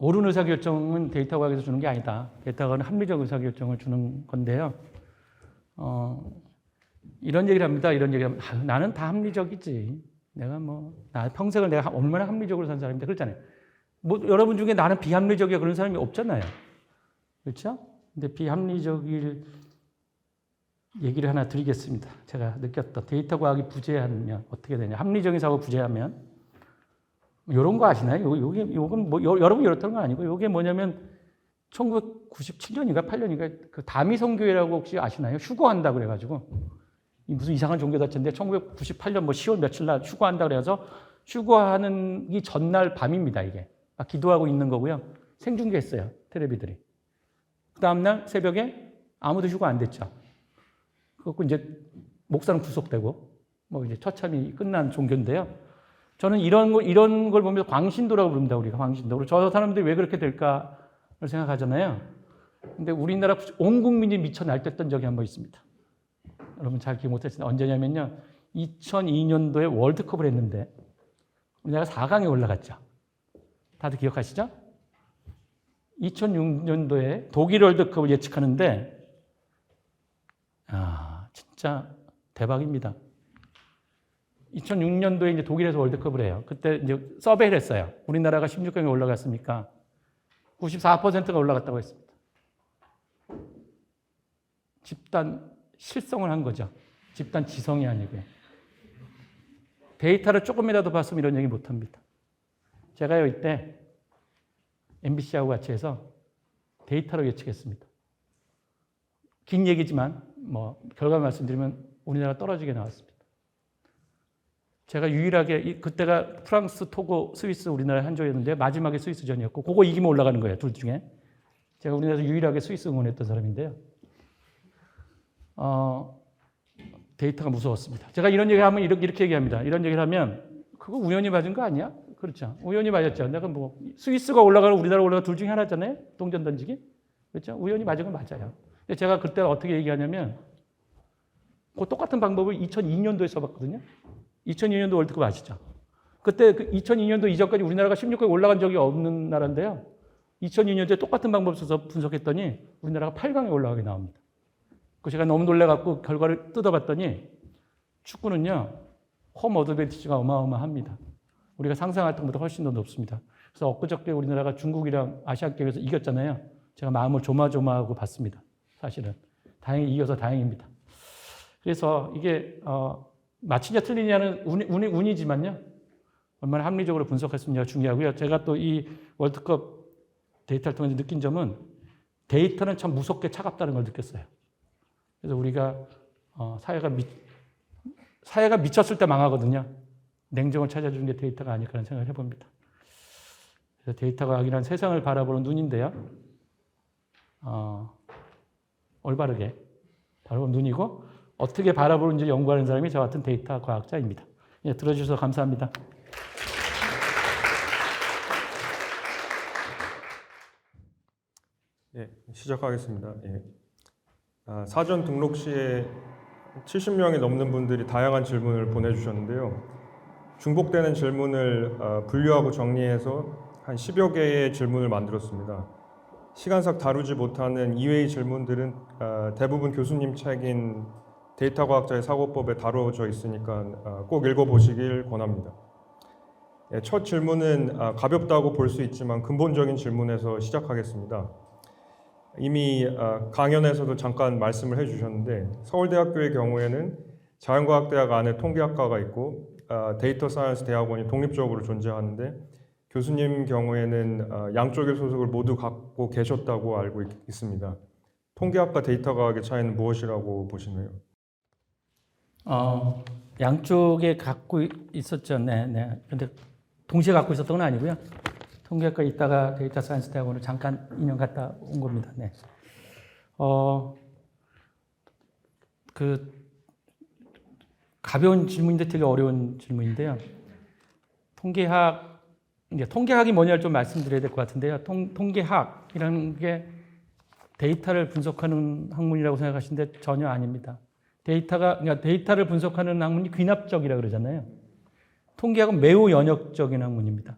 옳은 의사결정은 데이터 과학에서 주는 게 아니다. 데이터 과학은 합리적 의사결정을 주는 건데요. 이런 얘기를 합니다. 이런 얘기를 합니다. 나는 다 합리적이지. 내가 나 평생을 내가 얼마나 합리적으로 산 사람인데 그렇잖아요. 여러분 중에 나는 비합리적이야 그런 사람이 없잖아요. 그렇죠? 근데 비합리적일 얘기를 하나 드리겠습니다. 제가 느꼈던 데이터 과학이 부재하면 어떻게 되냐. 합리적인 사고 부재하면 이런 거 아시나요? 요건 여러분 이렇다는 건 아니고 요게 뭐냐면 1997년인가 8년인가 그 다미성교회라고 혹시 아시나요? 휴거한다 그래가지고 무슨 이상한 종교 자체인데 1998년 10월 며칠 날 휴거한다 그래서 휴거하는 이 전날 밤입니다. 이게 기도하고 있는 거고요. 생중계했어요. 텔레비들이. 그 다음날 새벽에 아무도 휴거 안 됐죠. 그래서 이제 목사는 구속되고 이제 처참히 끝난 종교인데요. 저는 이런 걸 보면서 광신도라고 부릅니다. 우리가 광신도. 저 사람들이 왜 그렇게 될까를 생각하잖아요. 근데 우리나라 온 국민이 미쳐 날뛰었던 적이 한 번 있습니다. 여러분 잘 기억 못하시나요? 언제냐면요. 2002년도에 월드컵을 했는데 우리나라가 4강에 올라갔죠. 다들 기억하시죠? 2006년도에 독일 월드컵을 예측하는데 진짜 대박입니다. 2006년도에 이제 독일에서 월드컵을 해요. 그때 이제 서베이를 했어요. 우리나라가 16강에 올라갔으니까 94%가 올라갔다고 했습니다. 집단 실성을 한 거죠. 집단 지성이 아니고요. 데이터를 조금이라도 봤으면 이런 얘기 못 합니다. 제가요 이때 MBC하고 같이 해서 데이터로 예측했습니다. 긴 얘기지만 결과 말씀드리면 우리나라 떨어지게 나왔습니다. 제가 유일하게 그때가 프랑스, 토고, 스위스 우리나라 한 조였는데 마지막에 스위스전이었고 그거 이기면 올라가는 거예요. 둘 중에. 제가 우리나라에서 유일하게 스위스 응원했던 사람인데요. 데이터가 무서웠습니다. 제가 이런 얘기하면 이렇게 얘기합니다. 이런 얘기를 하면 그거 우연히 맞은 거 아니야? 그렇죠. 우연히 맞았죠. 내가 스위스가 올라가고 우리나라 올라가 둘 중에 하나잖아요. 동전 던지기. 그렇죠. 우연히 맞은 건 맞아요. 근데 제가 그때 어떻게 얘기하냐면 그 똑같은 방법을 2002년도에 써봤거든요. 2002년도 월드컵 아시죠? 그때 2002년도 이전까지 우리나라가 16강에 올라간 적이 없는 나라인데요. 2002년도에 똑같은 방법을 써서 분석했더니 우리나라가 8강에 올라가게 나옵니다. 그 제가 너무 놀래갖고 결과를 뜯어봤더니 축구는요. 홈 어드밴티지가 어마어마합니다. 우리가 상상할 때보다 훨씬 더 높습니다. 그래서 엊그저께 우리나라가 중국이랑 아시안 게임에서 이겼잖아요. 제가 마음을 조마조마하고 봤습니다. 사실은. 다행히 이겨서 다행입니다. 그래서 이게 맞히냐 틀리냐는 운이지만요. 얼마나 합리적으로 분석할 수 있냐가 중요하고요. 제가 또 이 월드컵 데이터를 통해서 느낀 점은 데이터는 참 무섭게 차갑다는 걸 느꼈어요. 그래서 우리가 사회가 미쳤을 때 망하거든요. 냉정을 찾아주는 게 데이터가 아닐까라는 생각을 해봅니다. 그래서 데이터 과학이란 세상을 바라보는 눈인데요. 올바르게 바라보는 눈이고 어떻게 바라보는지 연구하는 사람이 저 같은 데이터 과학자입니다. 예, 들어주셔서 감사합니다. 예, 시작하겠습니다. 예. 사전 등록 시에 70명이 넘는 분들이 다양한 질문을 보내주셨는데요. 중복되는 질문을 분류하고 정리해서 한 10여 개의 질문을 만들었습니다. 시간상 다루지 못하는 이외의 질문들은 대부분 교수님 책인 데이터 과학자의 사고법에 다뤄져 있으니까 꼭 읽어보시길 권합니다. 예, 첫 질문은 가볍다고 볼 수 있지만 근본적인 질문에서 시작하겠습니다. 이미 강연에서도 잠깐 말씀을 해주셨는데 서울대학교의 경우에는 자연과학대학 안에 통계학과가 있고 데이터 사이언스 대학원이 독립적으로 존재하는데 교수님 경우에는 양쪽의 소속을 모두 갖고 계셨다고 알고 있습니다. 통계학과 데이터 과학의 차이는 무엇이라고 보시나요? 양쪽에 갖고 있었죠. 네. 근데 동시에 갖고 있었던 건 아니고요. 통계학과에 있다가 데이터 사이언스 대학원을 잠깐 2년 갔다 온 겁니다. 네. 그 가벼운 질문인데 되게 어려운 질문인데요. 통계학이 뭐냐를 좀 말씀드려야 될 것 같은데요. 통계학이라는 게 데이터를 분석하는 학문이라고 생각하시는데 전혀 아닙니다. 그러니까 데이터를 분석하는 학문이 귀납적이라 그러잖아요. 통계학은 매우 연역적인 학문입니다.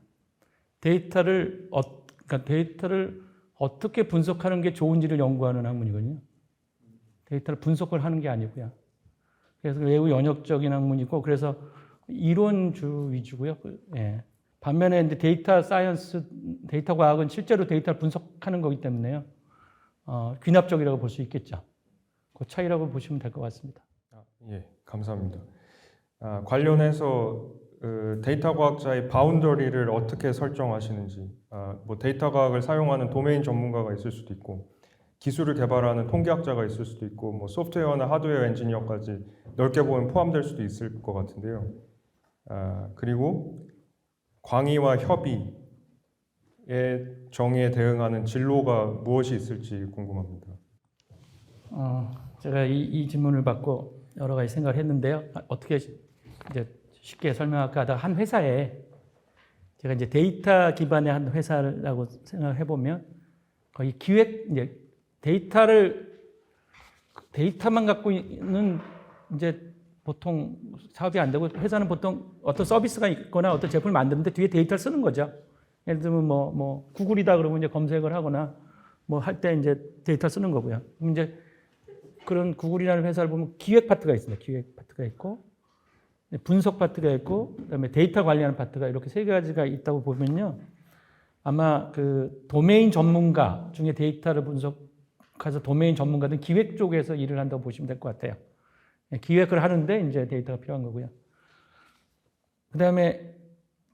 그러니까 데이터를 어떻게 분석하는 게 좋은지를 연구하는 학문이거든요. 데이터를 분석을 하는 게 아니고요. 그래서 매우 연역적인 학문이고, 그래서 이론주 위주고요. 예. 반면에 이제 데이터 과학은 실제로 데이터를 분석하는 거기 때문에요. 귀납적이라고 볼 수 있겠죠. 그 차이라고 보시면 될 것 같습니다. 예, 감사합니다. 관련해서 데이터 과학자의 바운더리를 어떻게 설정하시는지, 뭐 데이터 과학을 사용하는 도메인 전문가가 있을 수도 있고, 기술을 개발하는 통계학자가 있을 수도 있고, 뭐 소프트웨어나 하드웨어 엔지니어까지 넓게 보면 포함될 수도 있을 것 같은데요. 그리고 광의와 협의의 정의에 대응하는 진로가 무엇이 있을지 궁금합니다. 제가 이 질문을 받고 여러 가지 생각을 했는데요. 어떻게 이제 쉽게 설명할까 하다가 한 회사에 제가 이제 데이터 기반의 한 회사라고 생각을 해보면 거의 이제 데이터만 갖고 있는 이제 보통 사업이 안 되고, 회사는 보통 어떤 서비스가 있거나 어떤 제품을 만드는데 뒤에 데이터를 쓰는 거죠. 예를 들면 뭐 구글이다 그러면 이제 검색을 하거나 뭐 할 때 이제 데이터 쓰는 거고요. 그럼 이제 그런 구글이라는 회사를 보면 기획 파트가 있습니다. 기획 파트가 있고, 분석 파트가 있고, 그다음에 데이터 관리하는 파트가, 이렇게 세 가지가 있다고 보면요. 아마 그 도메인 전문가 중에 데이터를 분석해서 도메인 전문가는 기획 쪽에서 일을 한다고 보시면 될 것 같아요. 기획을 하는데 이제 데이터가 필요한 거고요. 그다음에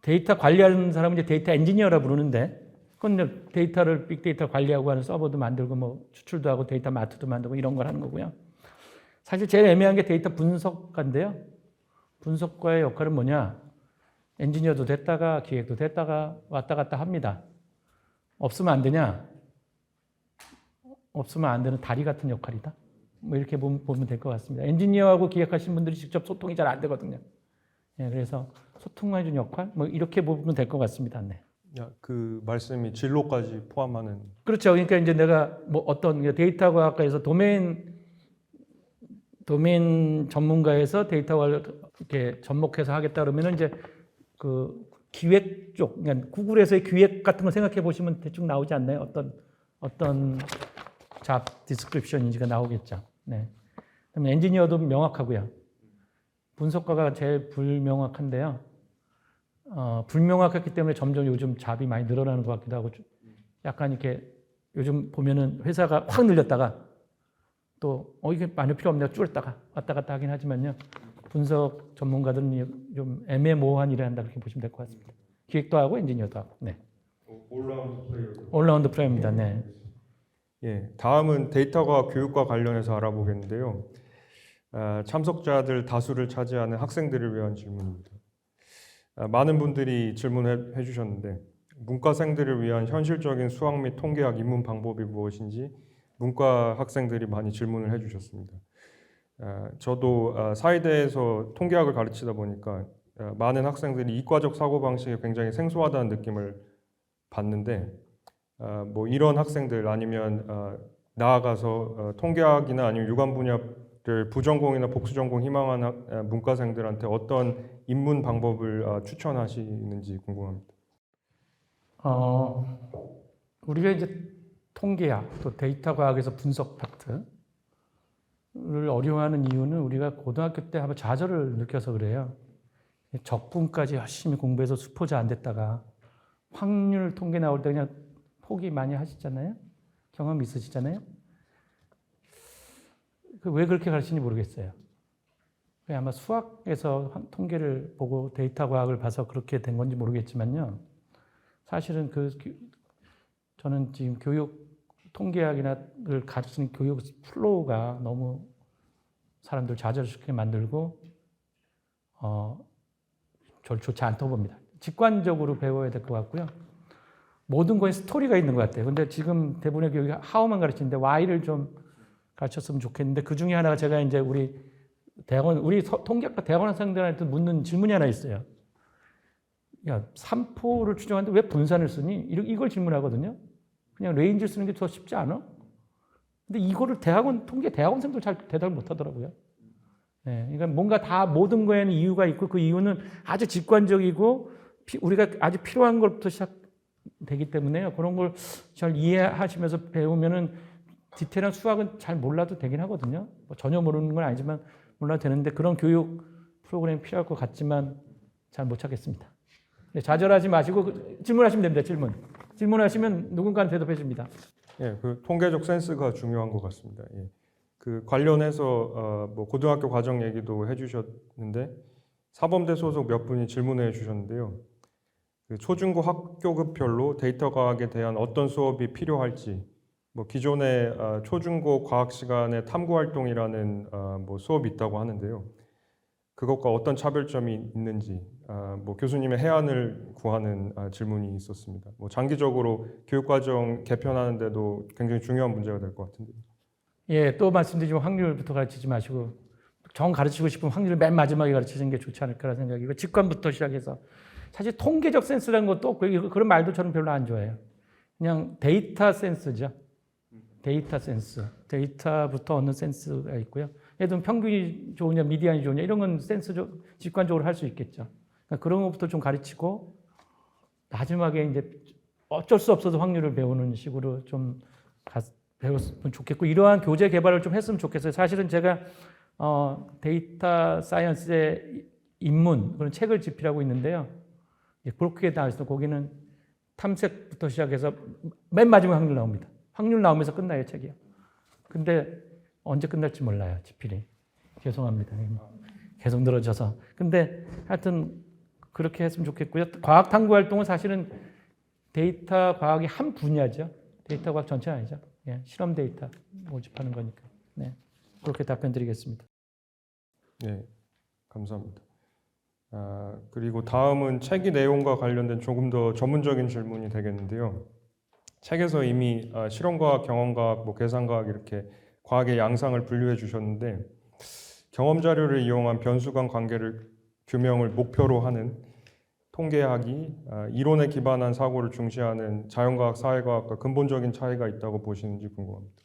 데이터 관리하는 사람은 이제 데이터 엔지니어라 부르는데, 그건 데이터를 빅데이터 관리하고 하는 서버도 만들고 뭐 추출도 하고 데이터 마트도 만들고 이런 걸 하는 거고요. 사실 제일 애매한 게 데이터 분석가인데요. 분석가의 역할은 뭐냐? 엔지니어도 됐다가 기획도 됐다가 왔다 갔다 합니다. 없으면 안 되냐? 없으면 안 되는 다리 같은 역할이다. 뭐 이렇게 보면 될 것 같습니다. 엔지니어하고 기획하신 분들이 직접 소통이 잘 안 되거든요. 예, 그래서 소통해준 역할, 뭐 이렇게 보면 될 것 같습니다. 네. 그 말씀이 진로까지 포함하는. 그렇죠. 그러니까 이제 내가 뭐 어떤 데이터 과학과에서 도메인 전문가에서 데이터를 이렇게 접목해서 하겠다 그러면은 이제 그 기획 쪽, 그러니까 구글에서의 기획 같은 거 생각해 보시면 대충 나오지 않나요? 어떤 잡 디스크립션인지가 나오겠죠. 네. 그다음에 엔지니어도 명확하고요. 분석가가 제일 불명확한데요. 불명확했기 때문에 점점 요즘 잡이 많이 늘어나는 것 같기도 하고, 약간 이렇게 요즘 보면은 회사가 확 늘렸다가 또 이게 많이 필요 없네요. 줄였다가 왔다 갔다 하긴 하지만요. 분석 전문가들은 좀 애매모호한 일을 한다, 그렇게 보시면 될 것 같습니다. 기획도 하고 엔지니어도 하고. 네. 올라운드 플레이어입니다. 네. 예, 다음은 데이터과 교육과 관련해서 알아보겠는데요. 참석자들 다수를 차지하는 학생들을 위한 질문입니다. 많은 분들이 질문해 주셨는데, 문과생들을 위한 현실적인 수학 및 통계학 입문 방법이 무엇인지 문과 학생들이 많이 질문을 해주셨습니다. 저도 사이대에서 통계학을 가르치다 보니까 많은 학생들이 이과적 사고방식이 굉장히 생소하다는 느낌을 받는데, 뭐 이런 학생들 아니면 나아가서 통계학이나 아니면 유관 분야를 부전공이나 복수전공 희망하는 문과생들한테 어떤 입문 방법을 추천하시는지 궁금합니다. 우리가 이제 통계학 또 데이터 과학에서 분석 파트를 어려워하는 이유는 우리가 고등학교 때 한번 좌절을 느껴서 그래요. 적분까지 열심히 공부해서 수포자 안 됐다가 확률 통계 나올 때 그냥 포기 많이 하시잖아요. 경험 있으시잖아요. 왜 그렇게 가르치는지 모르겠어요. 아마 수학에서 통계를 보고 데이터 과학을 봐서 그렇게 된 건지 모르겠지만요. 사실은 저는 지금 통계학이나를 가르치는 교육 플로우가 너무 사람들 좌절시키게 만들고 절 좋지 않다고 봅니다. 직관적으로 배워야 될 것 같고요. 모든 거에 스토리가 있는 것 같아요. 근데 지금 대부분의 교육이 하우만 가르치는데 Y를 좀 가르쳤으면 좋겠는데 그 중에 하나가 제가 이제 우리 통계학과 대학원생들한테 묻는 질문이 하나 있어요. 야, 3포를 추정하는데 왜 분산을 쓰니? 이걸 질문하거든요. 그냥 레인지를 쓰는 게 더 쉽지 않아? 근데 이거를 대학원생도 잘 대답을 못 하더라고요. 네, 그러니까 뭔가 다 모든 거에는 이유가 있고 그 이유는 아주 직관적이고 우리가 아주 필요한 것부터 시작되기 때문에요. 그런 걸 잘 이해하시면서 배우면은 디테일한 수학은 잘 몰라도 되긴 하거든요. 뭐 전혀 모르는 건 아니지만 몰라도 되는데 그런 교육 프로그램이 필요할 것 같지만 잘 못 찾겠습니다. 네, 좌절하지 마시고 질문하시면 됩니다. 질문하시면 누군가는 대답해 줍니다. 예, 그 통계적 센스가 중요한 것 같습니다. 예. 그 관련해서 뭐 고등학교 과정 얘기도 해주셨는데 사범대 소속 몇 분이 질문해 주셨는데요. 그 초중고 학교급별로 데이터 과학에 대한 어떤 수업이 필요할지, 뭐 기존의 초중고 과학 시간에 탐구 활동이라는 뭐 수업이 있다고 하는데요. 그것과 어떤 차별점이 있는지, 뭐 교수님의 해안을 구하는 질문이 있었습니다. 뭐 장기적으로 교육과정 개편하는데도 굉장히 중요한 문제가 될 것 같은데요. 예, 또 말씀드리지만 확률부터 가르치지 마시고 정 가르치고 싶으면 확률을 맨 마지막에 가르치는 게 좋지 않을까라는 생각이고 직관부터 시작해서 사실 통계적 센스라는 것도 없고 그런 말도 저는 별로 안 좋아해요. 그냥 데이터 센스죠. 데이터 센스. 데이터부터 얻는 센스가 있고요. 예를 들면 평균이 좋으냐 미디안이 좋으냐 이런 건 직관적으로 할 수 있겠죠. 그러니까 그런 것부터 좀 가르치고 마지막에 이제 어쩔 수 없어서 확률을 배우는 식으로 좀 배웠으면 좋겠고 이러한 교재 개발을 좀 했으면 좋겠어요. 사실은 제가 데이터 사이언스의 입문 그런 책을 집필하고 있는데요. 그렇게 나와있어. 거기는 탐색부터 시작해서 맨 마지막 확률 나옵니다. 확률 나오면서 끝나요, 책이요. 근데 언제 끝날지 몰라요, 집필이. 죄송합니다. 계속 늘어져서. 근데 하여튼 그렇게 했으면 좋겠고요. 과학 탐구 활동은 사실은 데이터 과학이 한 분야죠. 데이터 과학 전체는 아니죠. 예, 실험 데이터 모집하는 거니까. 네, 그렇게 답변 드리겠습니다. 네, 감사합니다. 그리고 다음은 책의 내용과 관련된 조금 더 전문적인 질문이 되겠는데요. 책에서 이미 실험과학, 경험과학, 뭐 계산과학 이렇게 과학의 양상을 분류해 주셨는데 경험 자료를 이용한 변수 간 관계를 규명을 목표로 하는 통계학이 이론에 기반한 사고를 중시하는 자연과학, 사회과학과 근본적인 차이가 있다고 보시는지 궁금합니다.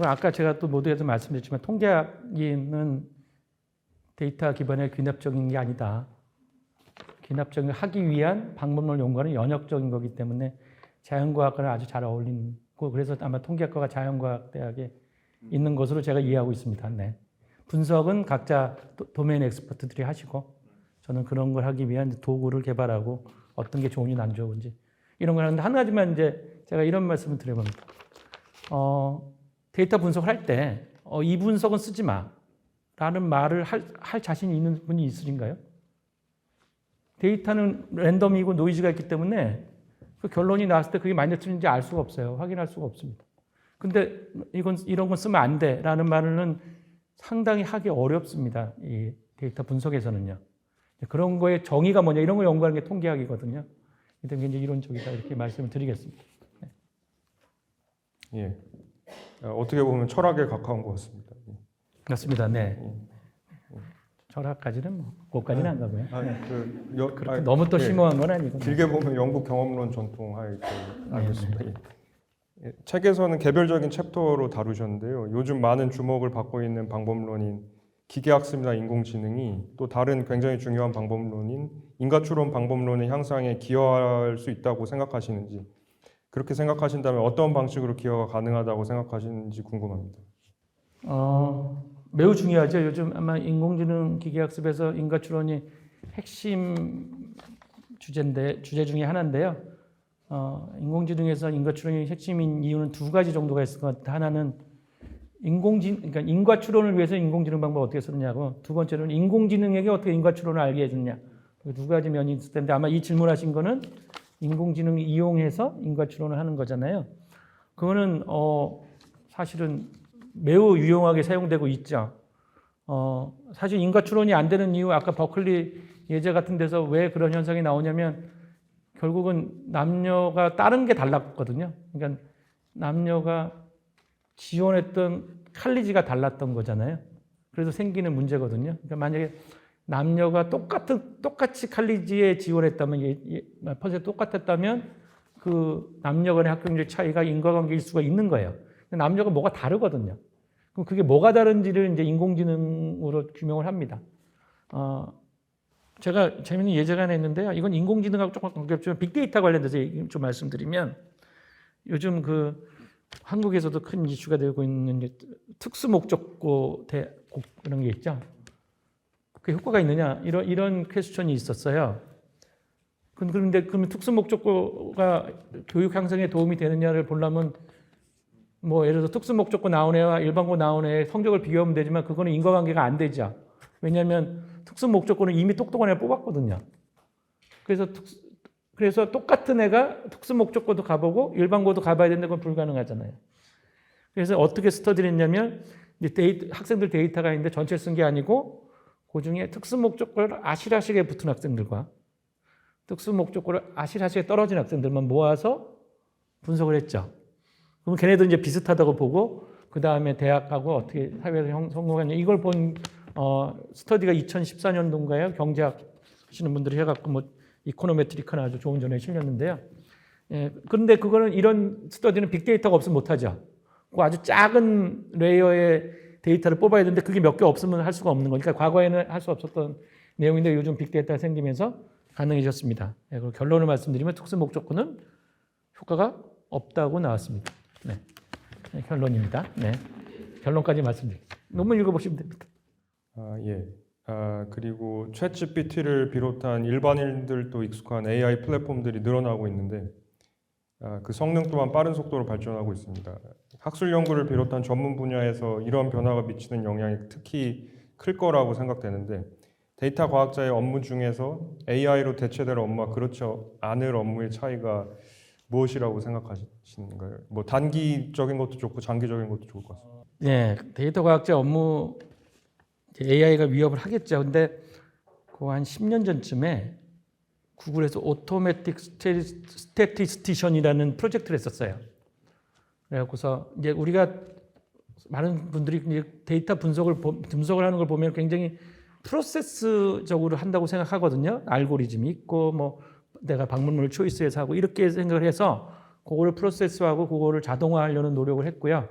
아까 제가 또 모두에서 말씀드렸지만 통계학은 데이터 기반의 귀납적인 게 아니다. 귀납적인 하기 위한 방법론을 연구하는 연역적인 거기 때문에 자연과학과는 아주 잘 어울리고 그래서 아마 통계학과가 자연과학 대학에 있는 것으로 제가 이해하고 있습니다. 네. 분석은 각자 도메인 엑스퍼트들이 하시고 저는 그런 걸 하기 위한 도구를 개발하고 어떤 게 좋은지 안 좋은지 이런 걸 하는데 한 가지만 이제 제가 이런 말씀을 드려봅니다. 데이터 분석을 할 때 이 분석은 쓰지 마라는 말을 할 자신이 있는 분이 있으신가요? 데이터는 랜덤이고 노이즈가 있기 때문에 그 결론이 나왔을 때 그게 맞는지 틀린지 알 수가 없어요. 확인할 수가 없습니다. 근데 이런 건 쓰면 안 돼라는 말은 상당히 하기 어렵습니다. 이 데이터 분석에서는요. 그런 거의 정의가 뭐냐 이런 걸 연구하는 게 통계학이거든요. 그래서 이제 이론적이다 이렇게 말씀을 드리겠습니다. 네. 예, 어떻게 보면 철학에 가까운 것 같습니다. 맞습니다. 네. 철학까지는 뭐 그것까지는 안 가고요. 그렇게 너무 또 심오한 건 아니고. 길게 보면 영국 경험론 전통하에 알고 있습니다. 예. 책에서는 개별적인 챕터로 다루셨는데요. 요즘 많은 주목을 받고 있는 방법론인 기계학습이나 인공지능이 또 다른 굉장히 중요한 방법론인 인과추론 방법론의 향상에 기여할 수 있다고 생각하시는지, 그렇게 생각하신다면 어떤 방식으로 기여가 가능하다고 생각하시는지 궁금합니다. 매우 중요하죠. 요즘 아마 인공지능 기계학습에서 인과추론이 핵심 주제 중에 하나인데요. 인공지능에서 인과추론이 핵심인 이유는 두 가지 정도가 있을 것 같아요. 하나는 그러니까 인과추론을 위해서 인공지능 방법 어떻게 쓰느냐고, 두 번째로는 인공지능에게 어떻게 인과추론을 알게 해주느냐. 두 가지 면이 있을 텐데 아마 이 질문하신 거는 인공지능을 이용해서 인과추론을 하는 거잖아요. 그거는 사실은 매우 유용하게 사용되고 있죠. 사실 인과추론이 안 되는 이유, 아까 버클리 예제 같은 데서 왜 그런 현상이 나오냐면 결국은 남녀가 다른 게 달랐거든요. 그러니까 남녀가 지원했던 칼리지가 달랐던 거잖아요. 그래서 생기는 문제거든요. 그러니까 만약에 남녀가 똑같이 칼리지에 지원했다면, 퍼센트 똑같았다면 그 남녀 간의 합격률 차이가 인과관계일 수가 있는 거예요. 근데 남녀가 뭐가 다르거든요. 그럼 그게 뭐가 다른지를 이제 인공지능으로 규명을 합니다. 제가 재밌는 예제가 하나 있는데요. 이건 인공지능하고 조금 관계없지만 빅데이터 관련돼서 좀 말씀드리면, 요즘 그 한국에서도 큰 이슈가 되고 있는 특수목적고 그런 게 있죠. 그 효과가 있느냐 이런 퀘스천이 있었어요. 그런데 그러면 특수목적고가 교육 향상에 도움이 되느냐를 보려면 뭐 예를 들어서 특수목적고 나온 애와 일반고 나온 애의 성적을 비교하면 되지만 그거는 인과관계가 안 되죠. 왜냐하면 특수목적고는 이미 똑똑한 애를 뽑았거든요. 그래서 똑같은 애가 특수목적고도 가보고 일반고도 가봐야 되는데 그건 불가능하잖아요. 그래서 어떻게 스터디를 했냐면 이제 학생들 데이터가 있는데 전체 쓴 게 아니고 그 중에 특수목적고를 아실아실하게 붙은 학생들과 특수목적고를 아실아실하게 떨어진 학생들만 모아서 분석을 했죠. 그럼 걔네들 이제 비슷하다고 보고 그 다음에 대학하고 어떻게 사회에서 성공했냐 이걸 본 스터디가 2014년도인가요? 경제학 하시는 분들이 해갖고 뭐 이코노메트리크나 아주 좋은 전에 실렸는데요. 예, 그런데 그거는 이런 스터디는 빅데이터가 없으면 못하죠. 그 아주 작은 레이어의 데이터를 뽑아야 되는데 그게 몇 개 없으면 할 수가 없는 거니까 과거에는 할 수 없었던 내용인데 요즘 빅데이터가 생기면서 가능해졌습니다. 예, 그리고 결론을 말씀드리면 특수목적고는 효과가 없다고 나왔습니다. 네, 네, 결론입니다. 네, 결론까지 말씀드리겠습니다. 논문 읽어보시면 됩니다. 예. 그리고 챗GPT를 비롯한 일반인들도 익숙한 AI 플랫폼들이 늘어나고 있는데 그 성능 또한 빠른 속도로 발전하고 있습니다. 학술 연구를 비롯한 전문 분야에서 이런 변화가 미치는 영향이 특히 클 거라고 생각되는데 데이터 과학자의 업무 중에서 AI로 대체될 업무와 그렇지 않을 업무의 차이가 무엇이라고 생각하시는가요? 뭐 단기적인 것도 좋고 장기적인 것도 좋을 것 같습니다. 네, 데이터 과학자 업무 AI가 위협을 하겠죠. 근데 그 한 10년 전쯤에 구글에서 오토매틱 스태티스티션이라는 프로젝트를 했었어요. 그래갖고서 이제 우리가 많은 분들이 이제 데이터 분석을 하는 걸 보면 굉장히 프로세스적으로 한다고 생각하거든요. 알고리즘이 있고 뭐 내가 방문물을 초이스해서 하고 이렇게 생각을 해서 그거를 프로세스하고 그거를 자동화하려는 노력을 했고요.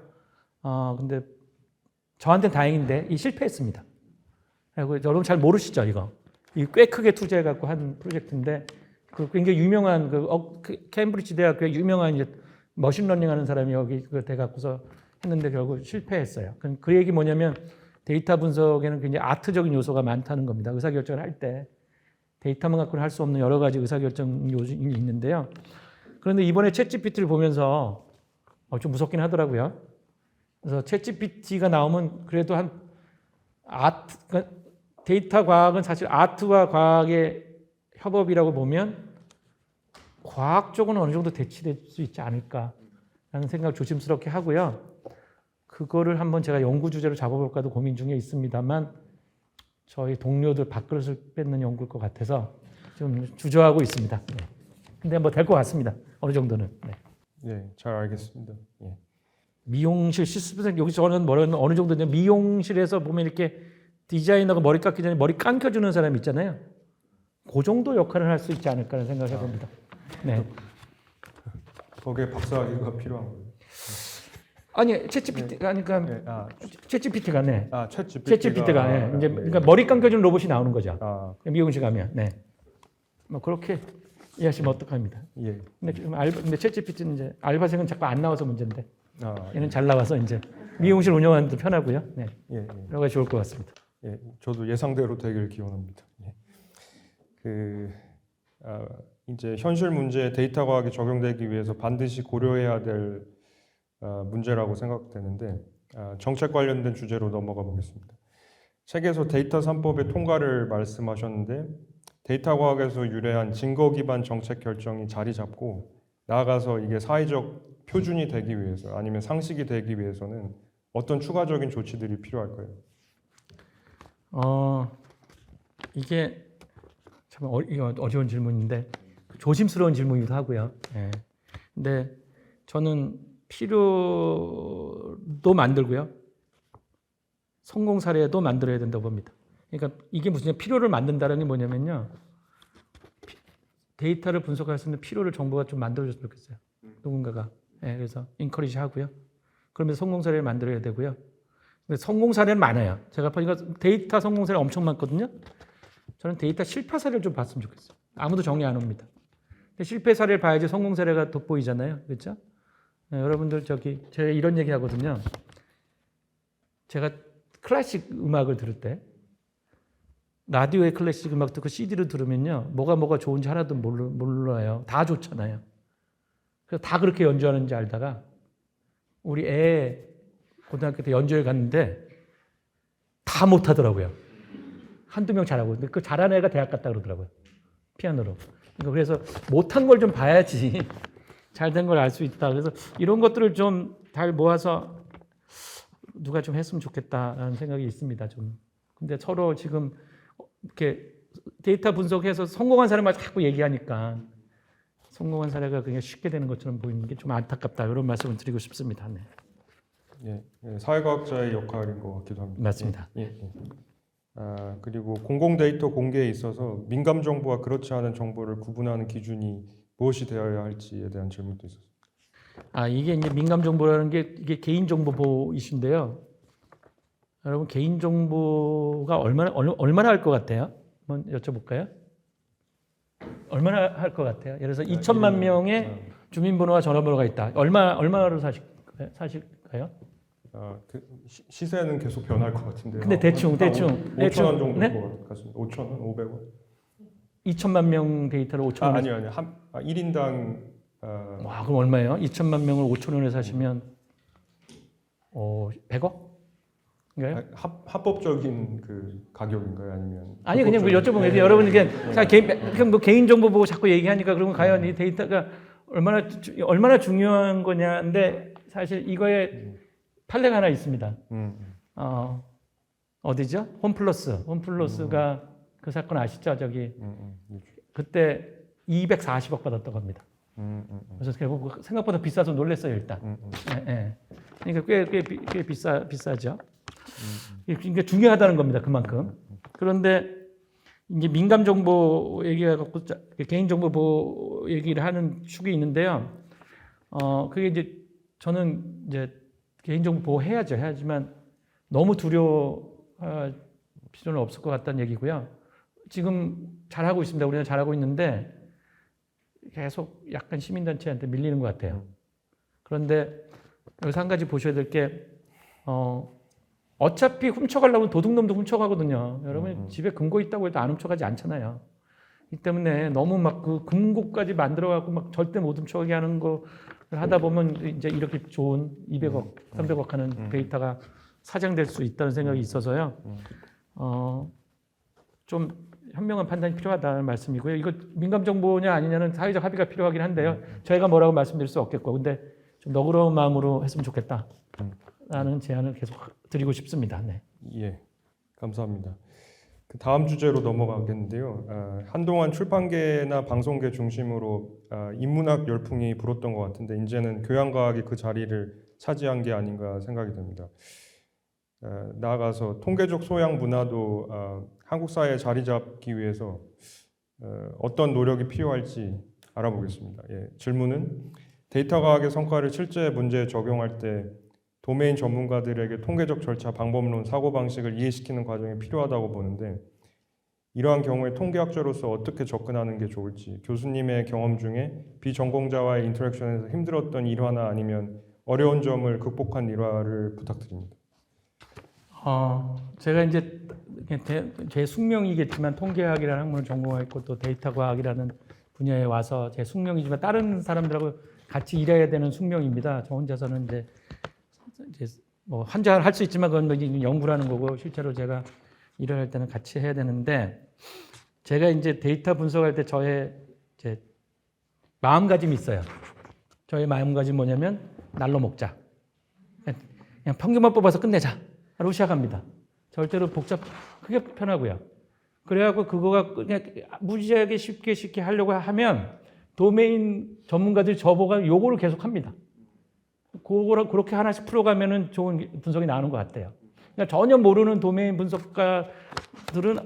근데 저한테는 다행인데 실패했습니다. 그리고 여러분 잘 모르시죠, 이거? 꽤 크게 투자해갖고 한 프로젝트인데 그 굉장히 유명한 케임브리지 대학교에 유명한 이제 머신러닝 하는 사람이 여기 그 돼갖고서 했는데 결국 실패했어요. 그 얘기 뭐냐면 데이터 분석에는 굉장히 아트적인 요소가 많다는 겁니다. 의사결정을 할 때 데이터만 갖고는 할 수 없는 여러 가지 의사결정 요인이 있는데요. 그런데 이번에 챗GPT를 보면서 좀 무섭긴 하더라고요. 그래서 챗GPT가 나오면 그래도 그러니까 데이터 과학은 사실 아트와 과학의 협업이라고 보면 과학 쪽은 어느 정도 대치될 수 있지 않을까라는 생각을 조심스럽게 하고요. 그거를 한번 제가 연구 주제로 잡아볼까도 고민 중에 있습니다만 저희 동료들 밥그릇을 뺏는 연구일 것 같아서 좀 주저하고 있습니다. 네. 근데 뭐 될 것 같습니다. 어느 정도는. 네. 예, 잘 알겠습니다. 예. 미용실 시스템 여기 저는 어느 정도냐 미용실에서 보면 이렇게 디자이너가 머리 깎기 전에 머리 감겨주는 사람 있잖아요. 그 정도 역할을 할 수 있지 않을까라는 생각을 해봅니다. 네. 거기에 박사학위가 필요한 거예요. 아니 챗GPT 그러니까 네. 챗GPT가 네. 챗GPT가 네. 이제 그러니까 머리 감겨주는 로봇이 나오는 거죠. 미용실 가면 네. 뭐 그렇게 이해하시면 어떡합니다. 예. 근데 챗GPT는 이제 알바생은 자꾸 안 나와서 문제인데 얘는 예. 잘 나와서 이제 미용실 운영하는 데 편하고요. 네. 예. 여러 가지 좋을 것 같습니다. 예. 저도 예상대로 되길 기원합니다. 예. 이제 현실 문제에 데이터 과학이 적용되기 위해서 반드시 고려해야 될 문제라고 생각되는데 정책 관련된 주제로 넘어가 보겠습니다. 책에서 데이터 3법의 통과를 말씀하셨는데 데이터 과학에서 유래한 증거 기반 정책 결정이 자리 잡고 나아가서 이게 사회적 표준이 되기 위해서 아니면 상식이 되기 위해서는 어떤 추가적인 조치들이 필요할까요? 이게 참 이거 어려운 질문인데 조심스러운 질문이기도 하고요. 네. 근데 저는 필요로 또 만들고요. 성공 사례도 만들어야 된다고 봅니다. 그러니까 이게 무슨 필요를 만든다는 게 뭐냐면요. 데이터를 분석할 수 있는 필요를 정부가 좀 만들어줬으면 좋겠어요. 누군가가. 네, 그래서 인커리지 하고요. 그러면서 성공 사례를 만들어야 되고요. 근데 성공 사례는 많아요. 제가 보니까 데이터 성공 사례 엄청 많거든요. 저는 데이터 실패 사례를 좀 봤으면 좋겠어요. 아무도 정리 안 옵니다. 근데 실패 사례를 봐야지 성공 사례가 돋보이잖아요. 그렇죠? 네, 여러분들 제가 이런 얘기 하거든요. 제가 클래식 음악을 들을 때 라디오에 클래식 음악 듣고 CD를 들으면요. 뭐가 좋은지 하나도 몰라요. 다 좋잖아요. 그래서 다 그렇게 연주하는지 알다가 우리 애 고등학교 때 연주회 갔는데 다 못하더라고요. 한두 명 잘하고. 근데 그 잘하는 애가 대학 갔다 그러더라고요. 피아노로. 그러니까 그래서 못한 걸 좀 봐야지 잘 된 걸 알 수 있다. 그래서 이런 것들을 좀 잘 모아서 누가 좀 했으면 좋겠다라는 생각이 있습니다. 좀. 근데 서로 지금 이렇게 데이터 분석해서 성공한 사람만 자꾸 얘기하니까 성공한 사례가 그냥 쉽게 되는 것처럼 보이는 게 좀 안타깝다. 이런 말씀을 드리고 싶습니다. 네. 예, 사회과학자의 역할인 것 같기도 합니다. 맞습니다. 예. 그리고 공공 데이터 공개에 있어서 민감 정보와 그렇지 않은 정보를 구분하는 기준이 무엇이 되어야 할지에 대한 질문도 있었습니다. 이게 이제 민감 정보라는 게 이게 개인 정보 보호 이슈인데요. 여러분 개인 정보가 얼마나 할 것 같아요? 한번 여쭤볼까요? 얼마나 할 것 같아요? 예를 들어서 2천만 명의 주민번호와 전화번호가 있다. 얼마로 사실까요? 시세는 계속 변할 것 같은데요. 근데 대충 5,000원 정도 네? 것 같습니다. 5,000원, 500원. 2천만 명 데이터를 5천 원. 아니요. 1인당 와, 그럼 얼마예요? 2천만 명을 5천 원에 사시면 100억? 인가요? 합법적인 그 가격인가요? 아니면 아니 그냥 뭐 여쭤본 거예요. 여러분 뭐 개인 정보 보고 자꾸 얘기하니까 그러면 과연 이 데이터가 얼마나 중요한 거냐인데 사실 이거에 판례가 하나 있습니다. 어디죠? 홈플러스가 그 사건 아시죠? 그때 240억 받았다고 합니다. 그래서 결국 생각보다 비싸서 놀랐어요 일단. 예. 그러니까 꽤 비싸죠. 그러니까 중요하다는 겁니다. 그만큼. 그런데 이제 민감 정보 얘기하고 개인 정보 보호 얘기를 하는 축이 있는데요. 그게 이제 저는 이제 개인 정보 보호해야죠. 해야지만 너무 두려워할 필요는 없을 것 같다는 얘기고요. 지금 잘하고 있습니다. 우리는 잘하고 있는데 계속 약간 시민단체한테 밀리는 것 같아요. 그런데 여기서 한 가지 보셔야 될 게 어차피 훔쳐가려면 도둑놈도 훔쳐가거든요. 여러분 집에 금고 있다고 해도 안 훔쳐가지 않잖아요. 이 때문에 너무 막 그 금고까지 만들어갖고 막 절대 못 훔쳐가게 하는 거 하다 보면 이제 이렇게 좋은 200억, 300억 하는 데이터가 사장될 수 있다는 생각이 있어서요. 좀 현명한 판단이 필요하다는 말씀이고요. 이거 민감 정보냐 아니냐는 사회적 합의가 필요하긴 한데요. 저희가 뭐라고 말씀드릴 수 없겠고, 근데 좀 너그러운 마음으로 했으면 좋겠다라는 제안을 계속 드리고 싶습니다. 네. 예, 감사합니다. 그 다음 주제로 넘어가겠는데요. 한동안 출판계나 방송계 중심으로 인문학 열풍이 불었던 것 같은데 이제는 교양과학이 그 자리를 차지한 게 아닌가 생각이 됩니다. 나아가서 통계적 소양 문화도 한국 사회에 자리 잡기 위해서 어떤 노력이 필요할지 알아보겠습니다. 예, 질문은 데이터 과학의 성과를 실제 문제에 적용할 때 도메인 전문가들에게 통계적 절차, 방법론, 사고방식을 이해시키는 과정이 필요하다고 보는데 이러한 경우에 통계학자로서 어떻게 접근하는 게 좋을지 교수님의 경험 중에 비전공자와의 인터랙션에서 힘들었던 일화나 아니면 어려운 점을 극복한 일화를 부탁드립니다. 제가 이제 제 숙명이겠지만 통계학이라는 학문을 전공했고 또 데이터 과학이라는 분야에 와서 제 숙명이지만 다른 사람들하고 같이 일해야 되는 숙명입니다. 저 혼자서는 이제 뭐 혼자 할 수 있지만 그건 뭐 연구라는 거고 실제로 제가 일을 할 때는 같이 해야 되는데 제가 이제 데이터 분석할 때 저의 이제 마음가짐이 있어요. 저의 마음가짐이 뭐냐면 날로 먹자. 그냥 평균만 뽑아서 끝내자. 라고 시작합니다. 절대로 그게 편하고요. 그래갖고 그거가 그냥 무지하게 쉽게 하려고 하면 도메인 전문가들이 저보고 요거를 계속 합니다. 그렇게 하나씩 풀어가면은 좋은 분석이 나오는 것 같아요. 그러니까 전혀 모르는 도메인 분석가들은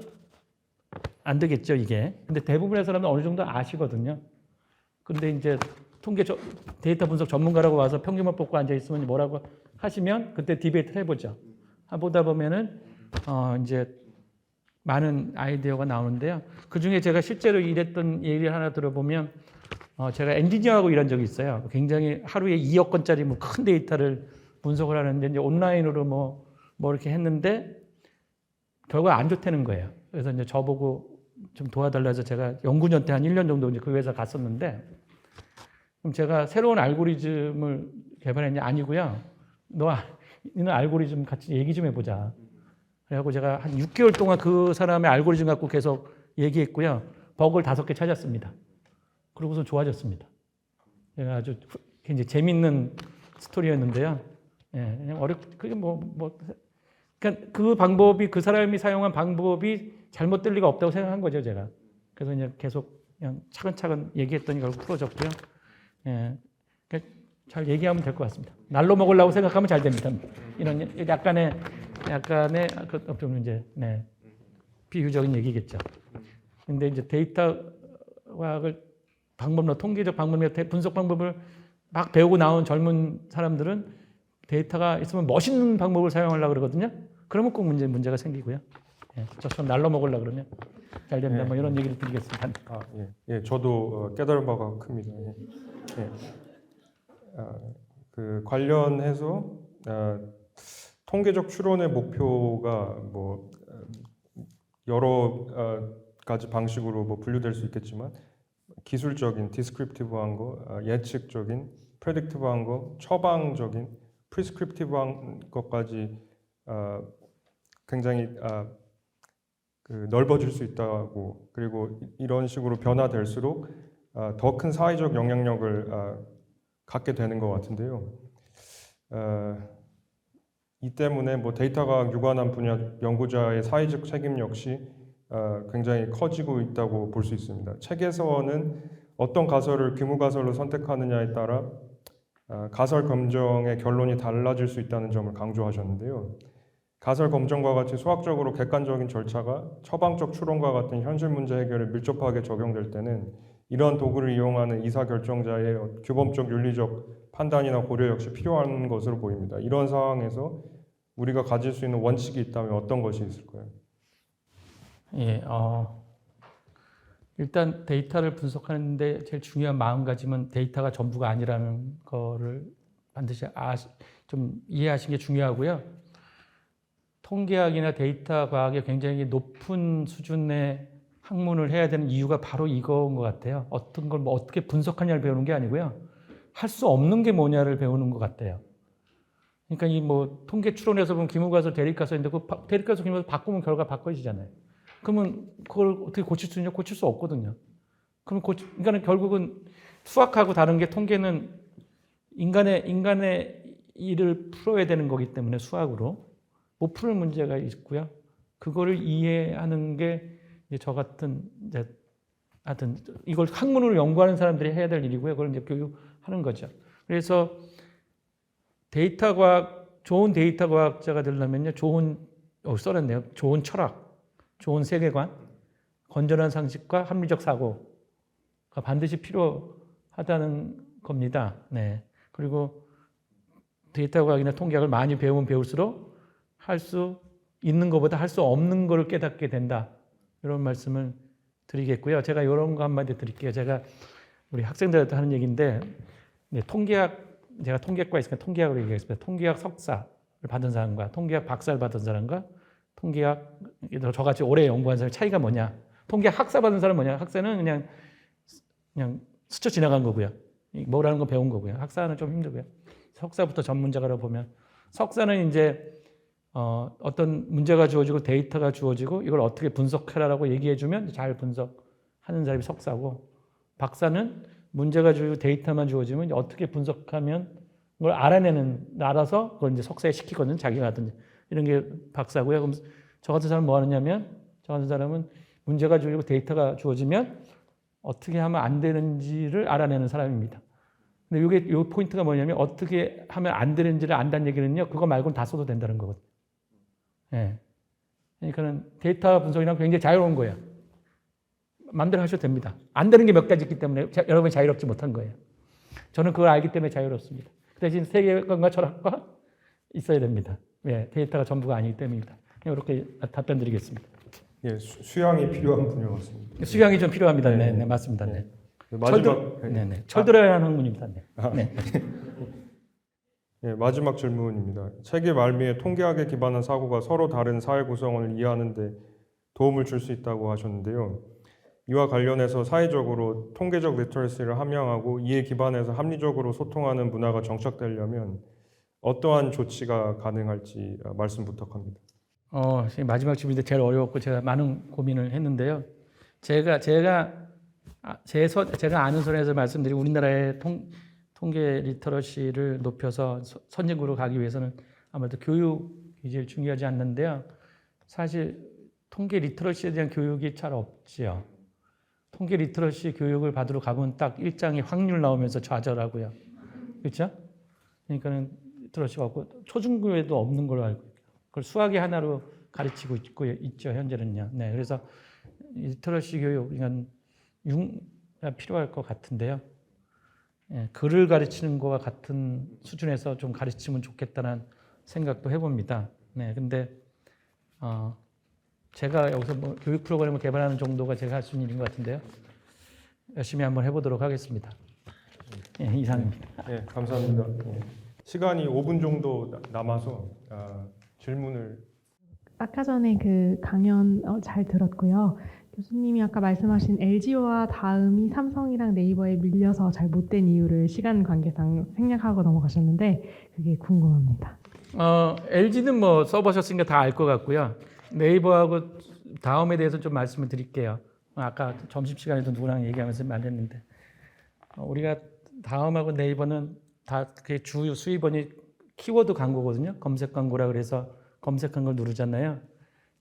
안 되겠죠, 이게. 근데 대부분의 사람은 어느 정도 아시거든요. 근데 이제 데이터 분석 전문가라고 와서 평균만 뽑고 앉아 있으면 뭐라고 하시면 그때 디베이트를 해보죠. 보다 보면은 이제 많은 아이디어가 나오는데요. 그 중에 제가 실제로 일했던 얘기를 하나 들어보면 제가 엔지니어하고 일한 적이 있어요. 굉장히 하루에 2억 건짜리 뭐 큰 데이터를 분석을 하는데 이제 온라인으로 뭐 이렇게 했는데 결과가 안 좋다는 거예요. 그래서 이제 저보고 좀 도와달라 해서 제가 연구년 때 한 1년 정도 이제 그 회사 갔었는데 그럼 제가 새로운 알고리즘을 개발했냐? 아니고요. 너는 알고리즘 같이 얘기 좀 해보자. 그래갖고 제가 한 6개월 동안 그 사람의 알고리즘 갖고 계속 얘기했고요. 버그를 5개 찾았습니다. 그러고서 좋아졌습니다. 제가 아주 굉장히 재밌는 스토리였는데요. 예, 그냥 그게 그러니까 그 방법이 그 사람이 사용한 방법이 잘못될 리가 없다고 생각한 거죠, 제가. 그래서 이제 계속 그냥 차근차근 얘기했더니 결국 풀어졌고요. 예, 그러니까 잘 얘기하면 될 것 같습니다. 날로 먹으려고 생각하면 잘 됩니다. 이런 약간의 좀 이제 비유적인 얘기겠죠. 근데 이제 데이터 과학을 통계적 방법이나 분석 방법을 막 배우고 나온 젊은 사람들은 데이터가 있으면 멋있는 방법을 사용하려고 그러거든요. 그러면 꼭 문제가 생기고요. 예, 저처럼 날로 먹으려고 그러면 잘 됩니다. 뭐 이런 얘기를 드리겠습니다. 저도 깨달은 바가 큽니다. 그 관련해서 통계적 추론의 목표가 뭐 여러 가지 방식으로 뭐 분류될 수 있겠지만 기술적인 디스크립티브한 거, 예측적인 프레딕티브한 거, 처방적인 프리스크립티브한 것까지 굉장히 넓어질 수 있다고, 그리고 이런 식으로 변화될수록 더 큰 사회적 영향력을 갖게 되는 것 같은데요. 이 때문에 뭐 데이터가 유관한 분야 연구자의 사회적 책임 역시 굉장히 커지고 있다고 볼 수 있습니다. 책에서는 어떤 가설을 규모 가설로 선택하느냐에 따라 가설 검정의 결론이 달라질 수 있다는 점을 강조하셨는데요. 가설 검정과 같이 수학적으로 객관적인 절차가 처방적 추론과 같은 현실 문제 해결에 밀접하게 적용될 때는 이러한 도구를 이용하는 의사결정자의 규범적 윤리적 판단이나 고려 역시 필요한 것으로 보입니다. 이런 상황에서 우리가 가질 수 있는 원칙이 있다면 어떤 것이 있을까요? 예, 일단 데이터를 분석하는데 제일 중요한 마음가짐은 데이터가 전부가 아니라는 거를 반드시 좀 이해하시는 게 중요하고요. 통계학이나 데이터 과학에 굉장히 높은 수준의 학문을 해야 되는 이유가 바로 이거인 것 같아요. 어떤 걸 뭐 어떻게 분석하냐를 배우는 게 아니고요. 할 수 없는 게 뭐냐를 배우는 것 같아요. 그러니까 이 뭐 통계 추론에서 보면 기무가설, 대립가설인데 그 대립가설, 기무가설 바꾸면 결과 바꿔지잖아요. 그러면 그걸 어떻게 고칠 수 있냐? 고칠 수 없거든요. 그러니까 결국은 수학하고 다른 게 통계는 인간의 일을 풀어야 되는 거기 때문에 수학으로 못 풀 문제가 있고요. 그거를 이해하는 게 저 같은 하여튼 이걸 학문으로 연구하는 사람들이 해야 될 일이고요. 그걸 이제 교육하는 거죠. 그래서 데이터 과학, 좋은 데이터 과학자가 되려면요, 좋은 철학, 좋은 세계관, 건전한 상식과 합리적 사고가 반드시 필요하다는 겁니다. 네. 그리고 데이터 과학이나 통계학을 많이 배우면 배울수록 할 수 있는 것보다 할 수 없는 것을 깨닫게 된다. 이런 말씀을 드리겠고요. 제가 이런 거 한마디 드릴게요. 제가 우리 학생들한테 하는 얘기인데, 제가 통계학과 있으니까 통계학으로 얘기하겠습니다. 통계학 석사를 받은 사람과 통계학 박사를 받은 사람과 통계학 저같이 오래 연구한 사람의 차이가 뭐냐? 통계학 학사 받은 사람은 뭐냐? 학사는 그냥 스쳐 지나간 거고요. 뭐라는 거 배운 거고요. 학사는 좀 힘들고요. 석사부터 전문자가로 보면 석사는 이제 어떤 문제가 주어지고 데이터가 주어지고 이걸 어떻게 분석해라라고 얘기해주면 잘 분석하는 사람이 석사고, 박사는 문제가 주어지고 데이터만 주어지면 어떻게 분석하면 그걸 알아서 그걸 이제 석사에 시키거든, 자기가 하든지. 이런 게 박사고요. 그럼 저 같은 사람은 뭐 하느냐면, 저 같은 사람은 문제가 주어지고 데이터가 주어지면 어떻게 하면 안 되는지를 알아내는 사람입니다. 근데 이게 요 포인트가 뭐냐면 어떻게 하면 안 되는지를 안다는 얘기는요. 그거 말고는 다 써도 된다는 거거든요. 예. 그러니까는 데이터 분석이랑 굉장히 자유로운 거예요. 마음대로 하셔도 됩니다. 안 되는 게 몇 가지 있기 때문에 여러분이 자유롭지 못한 거예요. 저는 그걸 알기 때문에 자유롭습니다. 그 대신 세계관과 철학과 있어야 됩니다. 예, 데이터가 전부가 아니기 때문입니다. 이렇게 답변 드리겠습니다. 예, 수양이 필요한 분야 같습니다. 수양이 좀 필요합니다. 네, 네, 맞습니다. 네. 마지막 철들어야 하는 학문입니다. 네. 네. 예, 마지막 질문입니다. 책의 말미에 통계학에 기반한 사고가 서로 다른 사회 구성을 이해하는 데 도움을 줄 수 있다고 하셨는데요. 이와 관련해서 사회적으로 통계적 리터러시를 함양하고 이에 기반해서 합리적으로 소통하는 문화가 정착되려면 어떠한 조치가 가능할지 말씀 부탁합니다. 마지막 질문인데 제일 어려웠고 제가 많은 고민을 했는데요. 제가 아는 선에서 말씀드린 우리나라의 통계 리터러시를 높여서 선진국으로 가기 위해서는 아무래도 교육이 제일 중요하지 않는데요. 사실 통계 리터러시에 대한 교육이 잘 없지요. 통계 리터러시 교육을 받으러 가면 딱 일장에 확률 나오면서 좌절하고요. 그렇죠? 그러니까는 리터러시가 없고 초중고에도 없는 걸로 알고 있고요. 그걸 수학의 하나로 가르치고 있죠. 현재는요. 네, 그래서 리터러시 교육 이건 필요할 것 같은데요. 예, 글을 가르치는 것과 같은 수준에서 좀 가르치면 좋겠다는 생각도 해봅니다. 네, 근데 제가 여기서 뭐 교육 프로그램을 개발하는 정도가 제가 할 수 있는 일인 것 같은데요. 열심히 한번 해보도록 하겠습니다. 예, 이상입니다. 네, 감사합니다. 시간이 5분 정도 남아서 질문을. 아까 전에 그 강연 잘 들었고요. 교수님이 아까 말씀하신 LG와 다음이 삼성이랑 네이버에 밀려서 잘 못된 이유를 시간 관계상 생략하고 넘어가셨는데 그게 궁금합니다. LG는 뭐 써보셨으니까 다 알 것 같고요. 네이버하고 다음에 대해서 좀 말씀을 드릴게요. 아까 점심시간에도 누구랑 얘기하면서 말했는데 우리가 다음하고 네이버는 다 그 주 수입원이 키워드 광고거든요. 검색 광고라 그래서 검색한 걸 누르잖아요.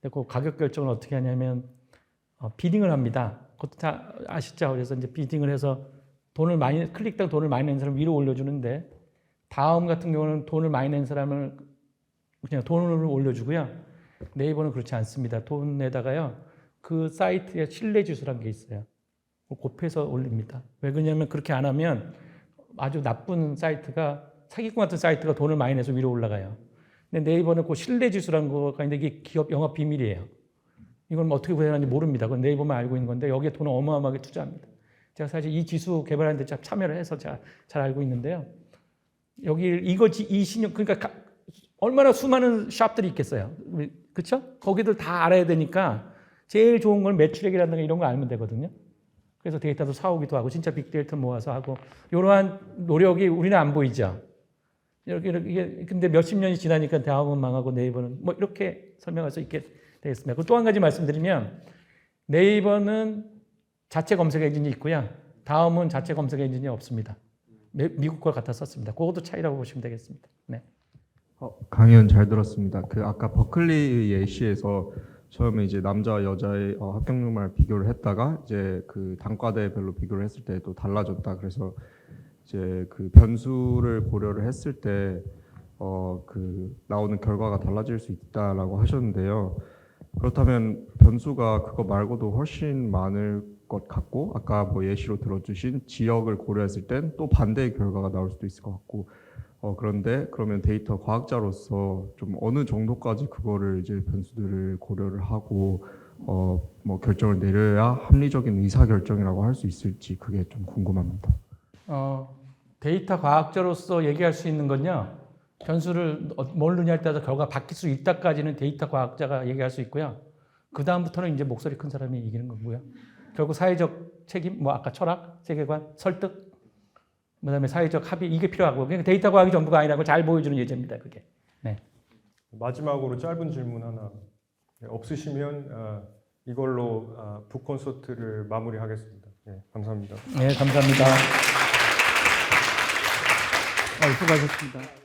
근데 그 가격 결정을 어떻게 하냐면 비딩을 합니다. 그것도 다 아시죠? 그래서 이제 비딩을 해서 클릭당 돈을 많이 낸 사람 위로 올려주는데 다음 같은 경우는 돈을 많이 낸 사람을 그냥 돈을 올려주고요. 네이버는 그렇지 않습니다. 돈 내다가요. 그 사이트에 신뢰 지수라는 게 있어요. 곱해서 올립니다. 왜 그러냐면 그렇게 안 하면 아주 나쁜 사이트가 사기꾼 같은 사이트가 돈을 많이 내서 위로 올라가요. 근데 네이버는 그 신뢰 지수라는 거가 있는데 이게 기업 영업 비밀이에요. 이건 어떻게 구현하는지 모릅니다. 그건 네이버만 알고 있는 건데 여기에 돈을 어마어마하게 투자합니다. 제가 사실 이 지수 개발하는 데 참여를 해서 제가 잘 알고 있는데요. 이 신용 그러니까 얼마나 수많은 샵들이 있겠어요. 그렇죠? 거기들 다 알아야 되니까 제일 좋은 건 매출액이라든가 이런 거 알면 되거든요. 그래서 데이터도 사오기도 하고 진짜 빅데이터 모아서 하고 이러한 노력이 우리는 안 보이죠. 이게 근데 몇십 년이 지나니까 다음은 망하고 네이버는 뭐 이렇게 설명할 수 있게 되겠습니다. 또 한 가지 말씀드리면 네이버는 자체 검색 엔진이 있고요. 다음은 자체 검색 엔진이 없습니다. 미국 걸 갖다 썼습니다. 그것도 차이라고 보시면 되겠습니다. 네. 강연 잘 들었습니다. 그 아까 버클리 예시에서 처음에 이제 남자와 여자의 합격률만 비교를 했다가 이제 그 단과대별로 비교를 했을 때 또 달라졌다. 그래서 이제 그 변수를 고려를 했을 때 그 나오는 결과가 달라질 수 있다라고 하셨는데요. 그렇다면 변수가 그거 말고도 훨씬 많을 것 같고 아까 뭐 예시로 들어주신 지역을 고려했을 땐 또 반대의 결과가 나올 수도 있을 것 같고 그런데 그러면 데이터 과학자로서 좀 어느 정도까지 그거를 이제 변수들을 고려를 하고 뭐 결정을 내려야 합리적인 의사 결정이라고 할 수 있을지 그게 좀 궁금합니다. 데이터 과학자로서 얘기할 수 있는 건요. 변수를 뭘 넣냐에 따라서 결과가 바뀔 수 있다까지는 데이터 과학자가 얘기할 수 있고요. 그 다음부터는 이제 목소리 큰 사람이 이기는 거고요. 결국 사회적 책임, 뭐 아까 철학, 세계관, 설득, 그다음에 사회적 합의 이게 필요하고 그러니까 데이터 과학이 전부가 아니라고 잘 보여주는 예제입니다. 그게. 네. 마지막으로 짧은 질문 하나 없으시면 이걸로 북콘서트를 마무리하겠습니다. 네, 감사합니다. 네, 감사합니다. 수고하셨습니다.